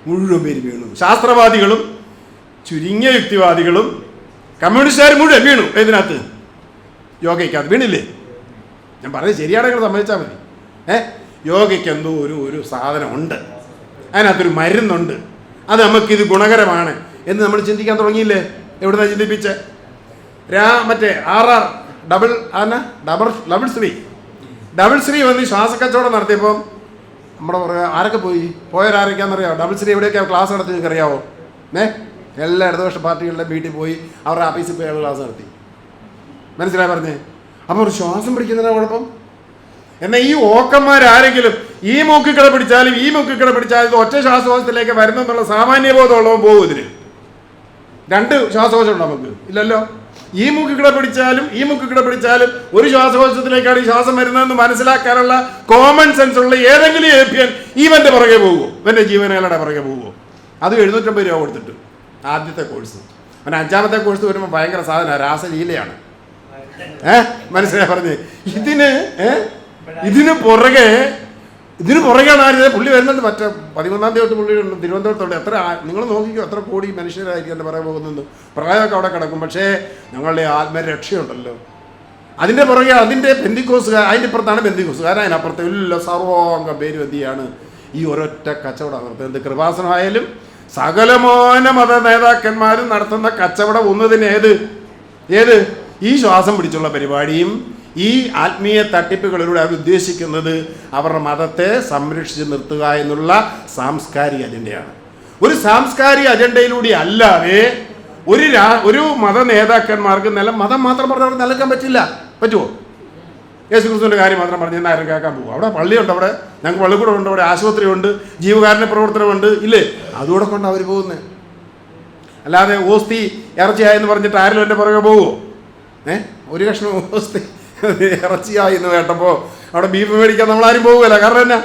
മുഴുവൻ പേര് വീണു. ശാസ്ത്രവാദികളും ചുരുങ്ങിയ യുക്തിവാദികളും കമ്മ്യൂണിസ്റ്റുകാർ മുഴുവൻ വീണു. ഇതിനകത്ത് യോഗയ്ക്കകത്ത് വീണില്ലേ? ഞാൻ പറഞ്ഞത് ശരിയാണെങ്കിൽ സമ്മതിച്ചാൽ മതി. യോഗയ്ക്ക് എന്തോ ഒരു സാധനമുണ്ട്, അതിനകത്തൊരു മരുന്നുണ്ട്, അത് നമുക്കിത് ഗുണകരമാണ് എന്ന് നമ്മൾ ചിന്തിക്കാൻ തുടങ്ങിയില്ലേ? എവിടുന്നാണ് ചിന്തിപ്പിച്ചേ? മറ്റേ RR ഡബിൾ ശ്രീ വന്ന് ശ്വാസക്കച്ചവടം നടത്തിയപ്പോൾ നമ്മുടെ പറയുക ആരൊക്കെ പോയവരാരൊക്കെയാണെന്നറിയാമോ? ഡബിൾ ശ്രീ എവിടെയൊക്കെയാണ് ക്ലാസ് നടത്തി നിങ്ങൾക്ക് അറിയാമോ? എല്ലാ ഇടതുപക്ഷ പാർട്ടികളുടെ വീട്ടിൽ പോയി അവരുടെ ആഫീസിൽ പോയി അയാൾ ക്ലാസ് നടത്തി. മനസ്സിലായി പറഞ്ഞേ? അപ്പോൾ ഒരു ശ്വാസം പിടിക്കുന്നതിനാണ് കുഴപ്പം. എന്നാൽ ഈ ഓക്കന്മാരാരെങ്കിലും ഈ മൂക്കിക്കട പിടിച്ചാലും ഈ മൂക്കിക്കട പിടിച്ചാലും ഒറ്റ ശ്വാസകോശത്തിലേക്ക് വരുന്നെന്നുള്ള സാമാന്യബോധമുള്ളവൻ പോകും. ഇതിന് രണ്ട് ശ്വാസകോശം ഉണ്ടോ? നമുക്ക് ഇല്ലല്ലോ. ഈ മൂക്കിക്കട പിടിച്ചാലും ഈ മൂക്കിക്കട പിടിച്ചാലും ഒരു ശ്വാസകോശത്തിലേക്കാണ് ഈ ശ്വാസം വരുന്നതെന്ന് മനസ്സിലാക്കാനുള്ള കോമൺ സെൻസ് ഉള്ള ഏതെങ്കിലും ഏപ്യൻ ഇവന്റെ പുറകെ പോകുമോ? ഇവന്റെ ജീവനകളുടെ പുറകെ പോകുമോ? അത് 750 രൂപ കൊടുത്തിട്ട് ആദ്യത്തെ കോഴ്സ്. അവൻ 5ാമത്തെ കോഴ്സ് വരുമ്പോൾ ഭയങ്കര സാധനമാണ്, രാസലീലയാണ്. മനസ്സിലായി പറഞ്ഞേ? ഇതിന് പുറകെയാണ് ആര്? പുള്ളി വരുന്നുണ്ട്. മറ്റേ 13ാം തീയതി തൊട്ട് പുള്ളി തിരുവനന്തപുരത്തോട്ട്. എത്ര നിങ്ങൾ നോക്കിക്കോ, എത്ര കോടി മനുഷ്യരായിരിക്കും എൻ്റെ പുറകെ പോകുന്നത്. പ്രളയമൊക്കെ അവിടെ കിടക്കും, പക്ഷേ ഞങ്ങളുടെ ആത്മരക്ഷയുണ്ടല്ലോ. അതിൻ്റെ പുറകെ അതിൻ്റെ ബന്ധുക്കോസുകാർ, അതിൻ്റെ ഇപ്പുറത്താണ് ബന്ധുക്കോസുകാരൻ, അതിനപ്പുറത്ത് എല്ലാ സർവാംഗ പേരും എന്തിയാണ് ഈ ഒരൊറ്റ കച്ചവടം നടത്തുന്നത്. കൃപാസനമായാലും സകലമാന മത നേതാക്കന്മാരും നടത്തുന്ന കച്ചവടം ഒന്നതിന് ഏത് ഈ ശ്വാസം പിടിച്ചുള്ള പരിപാടിയും ഈ ആത്മീയ തട്ടിപ്പുകളിലൂടെ അവർ ഉദ്ദേശിക്കുന്നത് അവരുടെ മതത്തെ സംരക്ഷിച്ച് നിർത്തുക എന്നുള്ള സാംസ്കാരിക അജണ്ടയാണ്. ഒരു സാംസ്കാരിക അജണ്ടയിലൂടെ അല്ലാതെ ഒരു മത നേതാക്കന്മാർക്ക് മതം മാത്രം പറഞ്ഞവർ നിലക്കാൻ പറ്റുമോ? യേശുക്രിസ്തുവിൻ്റെ കാര്യം മാത്രം പറഞ്ഞ് ആരും കേൾക്കാൻ പോകും? അവിടെ പള്ളിയുണ്ട്, അവിടെ ഞങ്ങൾക്ക് പള്ളിക്കൂടമുണ്ട്, അവിടെ ആശുപത്രിയുണ്ട്, ജീവകാരുണ്യ പ്രവർത്തനമുണ്ട്, ഇല്ലേ? അതുകൂടെ കൊണ്ട് അവർ പോകുന്നത്. അല്ലാതെ ഓസ്തി ഇറച്ചിയായെന്ന് പറഞ്ഞിട്ട് ആരെങ്കിലും എൻ്റെ പുറകെ പോകുമോ? ഒരു കഷ്ണം ഓസ്തി ഇറച്ചിയായി എന്ന് കേട്ടപ്പോൾ അവിടെ ബീഫ് മേടിക്കാൻ നമ്മളാരും പോകുകയില്ല. കാരണം എന്നാ?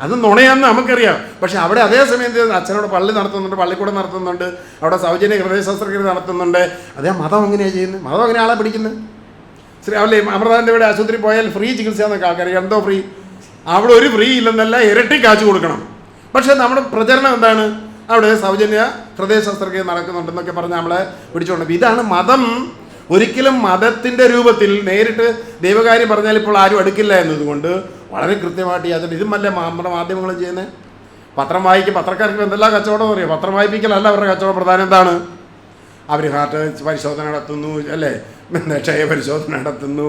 അത് നുണയാന്ന് നമുക്കറിയാം. പക്ഷെ അവിടെ അതേസമയം അച്ഛനോട് പള്ളി നടത്തുന്നുണ്ട്, പള്ളിക്കൂടം നടത്തുന്നുണ്ട്, അവിടെ സൗജന്യ ഹൃദയ ശസ്ത്രക്രിയ നടത്തുന്നുണ്ട്. അതേ മതം എങ്ങനെയാണ് ചെയ്യുന്നത്? മതം എങ്ങനെ ആളെ പിടിക്കുന്നത്? അല്ലേ, അമൃതാനന്ദ ഇവിടെ ആശുപത്രി പോയാൽ ഫ്രീ ചികിത്സ എന്നൊക്കെ ആൾക്കാർ എന്തോ ഫ്രീ? അവിടെ ഒരു ഫ്രീ ഇല്ലെന്നല്ല, ഇരട്ടി കാശ് കൊടുക്കണം. പക്ഷെ നമ്മുടെ പ്രചരണം എന്താണ്? അവിടെ സൗജന്യ ഹൃദയ ശസ്ത്രക്രിയ നടക്കുന്നുണ്ടെന്നൊക്കെ പറഞ്ഞ് നമ്മളെ പിടിച്ചുകൊണ്ട്. ഇതാണ് മതം. ഒരിക്കലും മതത്തിൻ്റെ രൂപത്തിൽ നേരിട്ട് ദൈവകാര്യം പറഞ്ഞാൽ ഇപ്പോൾ ആരും അടുക്കില്ല എന്നതുകൊണ്ട് വളരെ കൃത്യമായിട്ട് യാതൊരു ഇതുമല്ല നമ്മുടെ മാധ്യമങ്ങൾ ചെയ്യുന്നത്. പത്രം പത്രക്കാർക്ക് എന്തെല്ലാം കച്ചവടം അറിയാം. പത്രം വായിപ്പിക്കലല്ല അവരുടെ കച്ചവടം. പ്രധാനം എന്താണ്? അവർ ഹാർട്ട് പരിശോധന നടത്തുന്നു, അല്ലേ, ക്ഷയ പരിശോധന നടത്തുന്നു,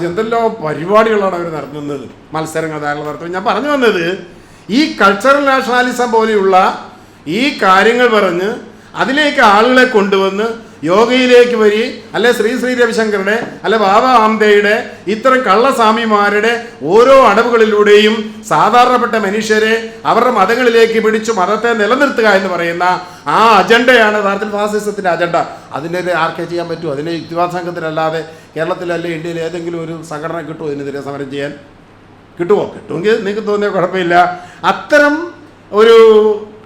എന്തെല്ലാം പരിപാടികളാണ് അവർ നടത്തുന്നത്. മത്സരങ്ങൾ ധാരാളം നടത്തുന്നത്. ഞാൻ പറഞ്ഞു വന്നത് ഈ കൾച്ചറൽ നാഷണാലിസം പോലെയുള്ള ഈ കാര്യങ്ങൾ പറഞ്ഞ് അതിലേക്ക് ആളുകളെ കൊണ്ടുവന്ന് യോഗയിലേക്ക് വരി, അല്ലെ ശ്രീ രവിശങ്കറുടെ, അല്ലെ ബാബ ആംബയുടെ ഇത്തരം കള്ളസ്വാമിമാരുടെ ഓരോ അടവുകളിലൂടെയും സാധാരണപ്പെട്ട മനുഷ്യരെ അവരുടെ മതങ്ങളിലേക്ക് പിടിച്ചു മതത്തെ നിലനിർത്തുക എന്ന് പറയുന്ന ആ അജണ്ടയാണ് യഥാർത്ഥത്തിൽ ഫാസിസത്തിൻ്റെ അജണ്ട. അതിൻ്റെ ആർക്കെ ചെയ്യാൻ പറ്റുമോ? അതിൻ്റെ യുക്തിവാദ സംഘത്തിലല്ലാതെ കേരളത്തിലല്ലേ ഇന്ത്യയിൽ ഏതെങ്കിലും ഒരു സംഘടന കിട്ടുമോ ഇതിനെതിരെ സമരം ചെയ്യാൻ? കിട്ടുമോ? കിട്ടുമെങ്കിൽ നിങ്ങൾക്ക് തോന്നിയ കുഴപ്പമില്ല. അത്തരം ഒരു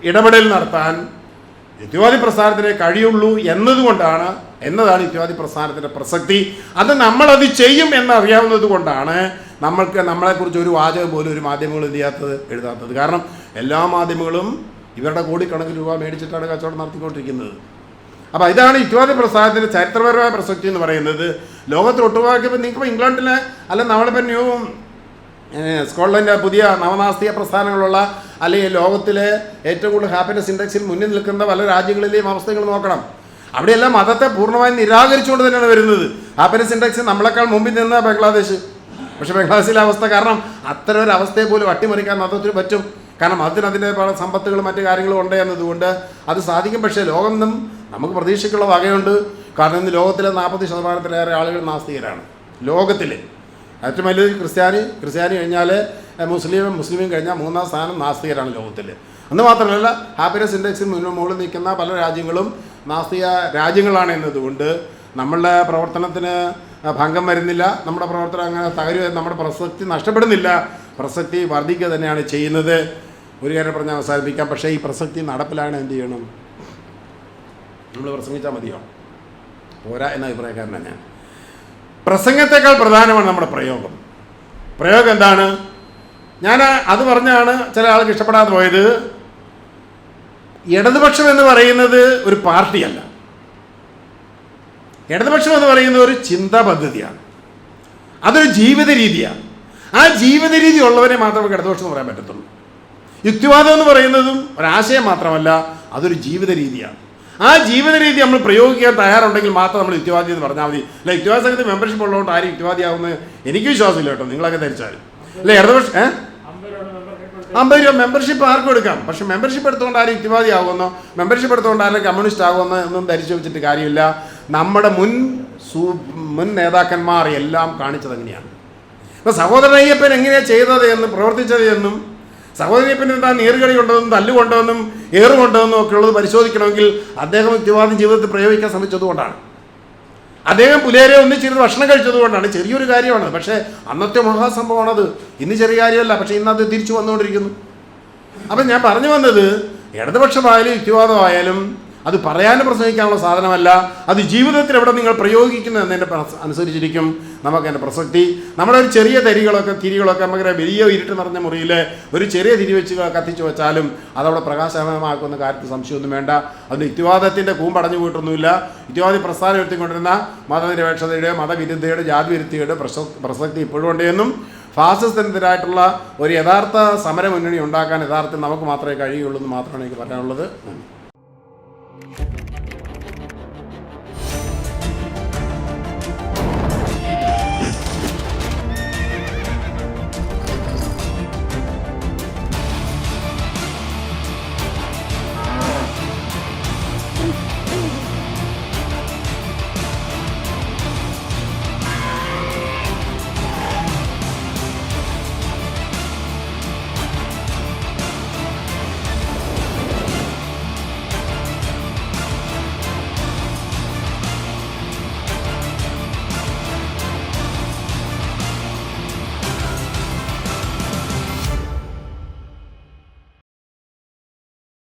ഇടപെടൽ നടത്താൻ യുക്തിവാദി പ്രസ്ഥാനത്തിനെ കഴിയുള്ളൂ എന്നതാണ് യുക്തിവാദി പ്രസ്ഥാനത്തിൻ്റെ പ്രസക്തി. അത് നമ്മളത് ചെയ്യും എന്നറിയാവുന്നത് കൊണ്ടാണ് നമ്മളെക്കുറിച്ച് ഒരു വാചകം പോലും ഒരു മാധ്യമങ്ങളും എഴുതാത്തത്. കാരണം എല്ലാ മാധ്യമങ്ങളും ഇവരുടെ കോടിക്കണക്കിന് രൂപ മേടിച്ചിട്ടാണ് കച്ചവടം നടത്തിക്കൊണ്ടിരിക്കുന്നത്. അപ്പോൾ ഇതാണ് യുക്തിവാദി പ്രസ്ഥാനത്തിൻ്റെ ചരിത്രപരമായ പ്രസക്തി എന്ന് പറയുന്നത്. ലോകത്തിൽ ഒട്ടുമാക്കിയപ്പോൾ നിങ്ങൾക്കിപ്പോൾ ഇംഗ്ലണ്ടിലെ അല്ല നമ്മളിപ്പോൾ സ്കോട്ട്ലൻഡ് പുതിയ നവനാസ്തിക പ്രസ്ഥാനങ്ങളുള്ള അല്ലെങ്കിൽ ലോകത്തിലെ ഏറ്റവും കൂടുതൽ ഹാപ്പിനെസ് ഇൻഡെക്സിൽ മുന്നിൽ നിൽക്കുന്ന പല രാജ്യങ്ങളിലെയും അവസ്ഥകൾ നോക്കണം. അവിടെയെല്ലാം മതത്തെ പൂർണ്ണമായും നിരാകരിച്ചുകൊണ്ട് തന്നെയാണ് വരുന്നത്. ഹാപ്പിനെസ് ഇൻഡെക്സ് നമ്മളെക്കാൾ മുമ്പിൽ നിന്ന് ബംഗ്ലാദേശ്. പക്ഷേ ബംഗ്ലാദേശിലെ അവസ്ഥ കാരണം അത്തരം ഒരു അവസ്ഥയെ പോലും അട്ടിമറിക്കാൻ മതത്തിന് പറ്റും. കാരണം അതിൻ്റെ പല സമ്പത്തുകളും മറ്റു കാര്യങ്ങളും ഉണ്ട് എന്നതുകൊണ്ട് അത് സാധിക്കും. പക്ഷേ ലോകം നമുക്ക് പ്രതീക്ഷയ്ക്കുള്ള വകയുണ്ട്. കാരണം ഇന്ന് ലോകത്തിലെ 40% ആളുകൾ നാസ്തികരാണ്. ലോകത്തിൽ. ഏറ്റവും വലിയ ക്രിസ്ത്യാനി കഴിഞ്ഞാൽ മുസ്ലിം കഴിഞ്ഞാൽ മൂന്നാം സ്ഥാനം നാസ്തികരാണ് ലോകത്തിൽ. എന്ന് മാത്രമല്ല ഹാപ്പിനെസ് ഇൻഡെക്സിൽ മുകളിൽ നിൽക്കുന്ന പല രാജ്യങ്ങളും നാസ്തിക രാജ്യങ്ങളാണ് എന്നതുകൊണ്ട് നമ്മളുടെ പ്രവർത്തനത്തിന് ഭംഗം വരുന്നില്ല, നമ്മുടെ പ്രവർത്തനം അങ്ങനെ നമ്മുടെ പ്രസക്തി നഷ്ടപ്പെടുന്നില്ല, പ്രസക്തി വർദ്ധിക്കുക തന്നെയാണ് ചെയ്യുന്നത്. ഒരു കാര്യം പറഞ്ഞ് അവസാനിപ്പിക്കാം. പക്ഷേ ഈ പ്രസക്തി നടപ്പിലാണ് എന്ത് ചെയ്യണം? നമ്മൾ പ്രസംഗിച്ചാൽ മതിയോ? പോരാ എന്ന അഭിപ്രായക്കാരനാണ് ഞാൻ. പ്രസംഗത്തെക്കാൾ പ്രധാനമാണ് നമ്മുടെ പ്രയോഗം. പ്രയോഗം എന്താണ്? ഞാൻ അത് പറഞ്ഞാണ് ചില ആൾക്ക് ഇഷ്ടപ്പെടാതെ പോയത്. ഇടതുപക്ഷം എന്ന് പറയുന്നത് ഒരു പാർട്ടിയല്ല. ഇടതുപക്ഷം എന്ന് പറയുന്നത് ഒരു ചിന്താ പദ്ധതിയാണ്, അതൊരു ജീവിത രീതിയാണ്. ആ ജീവിത രീതി ഉള്ളവരെ മാത്രമേ ഇടതുപക്ഷം എന്ന് പറയാൻ പറ്റത്തുള്ളൂ. യുക്തിവാദം എന്ന് പറയുന്നതും ഒരാശയം മാത്രമല്ല, അതൊരു ജീവിത രീതിയാണ്. ആ ജീവിത രീതി നമ്മൾ പ്രയോഗിക്കാൻ തയ്യാറുണ്ടെങ്കിൽ മാത്രം നമ്മൾ യുക്തിവാദി എന്ന് പറഞ്ഞാൽ മതി. അല്ല, യുക്തിവാദ സംഘത്തിൽ മെമ്പർഷിപ്പ് ഉള്ളതുകൊണ്ട് ആരും യുക്തിവാദിയാവുന്നത് എനിക്ക് വിശ്വാസമില്ല കേട്ടോ. നിങ്ങളൊക്കെ ധരിച്ചാലും അല്ലേ ഇടതുപക്ഷം 50 രൂപ മെമ്പർഷിപ്പ് ആർക്കും എടുക്കാം. പക്ഷെ മെമ്പർഷിപ്പ് എടുത്തുകൊണ്ട് ആരും യുക്തിവാദി ആകുമെന്നോ മെമ്പർഷിപ്പ് എടുത്തുകൊണ്ട് ആരും കമ്മ്യൂണിസ്റ്റ് ആകുമെന്നോ ഒന്നും ധരിച്ചു വെച്ചിട്ട് കാര്യമില്ല. നമ്മുടെ മുൻ നേതാക്കന്മാർ എല്ലാം കാണിച്ചത് എങ്ങനെയാണ്. ഇപ്പോൾ സഹോദരൻ അയ്യപ്പൻ എങ്ങനെയാണ് ചെയ്തത് എന്നും പ്രവർത്തിച്ചത് എന്നും സഹോദരൻ അയ്യപ്പൻ എന്താ നീറുകടി കൊണ്ടുവന്നും തല്ലുകൊണ്ടുവന്നും ഏറുകൊണ്ടുവന്നും ഒക്കെ ഉള്ളത് പരിശോധിക്കണമെങ്കിൽ അദ്ദേഹം യുക്തിവാദം ജീവിതത്തിൽ പ്രയോഗിക്കാൻ ശ്രമിച്ചതുകൊണ്ടാണ്. അദ്ദേഹം പുലേരെ ഒന്നിച്ചിരുന്ന് ഭക്ഷണം കഴിച്ചതുകൊണ്ടാണ്. ചെറിയൊരു കാര്യമാണ്, പക്ഷേ അന്നത്തെ മഹാസംഭവമാണത്. ഇന്ന് ചെറിയ കാര്യമല്ല, പക്ഷേ ഇന്നത് തിരിച്ചു വന്നുകൊണ്ടിരിക്കുന്നു. അപ്പം ഞാൻ പറഞ്ഞു വന്നത്, ഇടതുപക്ഷമായാലും യുക്തിവാദമായാലും അത് പറയാനും പ്രസംഗിക്കാനുള്ള സാധനമല്ല, അത് ജീവിതത്തിൽ എവിടെ നിങ്ങൾ പ്രയോഗിക്കുന്നു എന്നതിൻ്റെ അനുസരിച്ചിരിക്കും നമുക്ക് അതിൻ്റെ പ്രസക്തി. നമ്മുടെ ഒരു ചെറിയ തിരികളൊക്കെ നമുക്ക് വലിയ ഇരുട്ട് നിറഞ്ഞ മുറിയിൽ ഒരു ചെറിയ തിരി വെച്ച് കത്തിച്ച് വെച്ചാലും അതവിടെ പ്രകാശമാക്കുന്ന കാര്യത്തിൽ സംശയമൊന്നും വേണ്ട. അതിന് യുക്തിവാദത്തിൻ്റെ കൂമ്പടഞ്ഞു പോയിട്ടൊന്നുമില്ല. യുക്തിവാദി പ്രസ്ഥാനം എടുത്തിക്കൊണ്ടിരുന്ന മതനിരപേക്ഷതയുടെ മതവിരുദ്ധയുടെ ജാതിവിരുദ്ധയുടെ പ്രസക്തി ഇപ്പോഴും ഉണ്ടെന്നും ഫാസിസത്തിനെതിരായിട്ടുള്ള ഒരു യഥാർത്ഥ സമരമുന്നണി ഉണ്ടാക്കാൻ യഥാർത്ഥത്തിൽ നമുക്ക് മാത്രമേ കഴിയുള്ളൂ എന്ന് മാത്രമാണ് എനിക്ക് പറയാനുള്ളത്.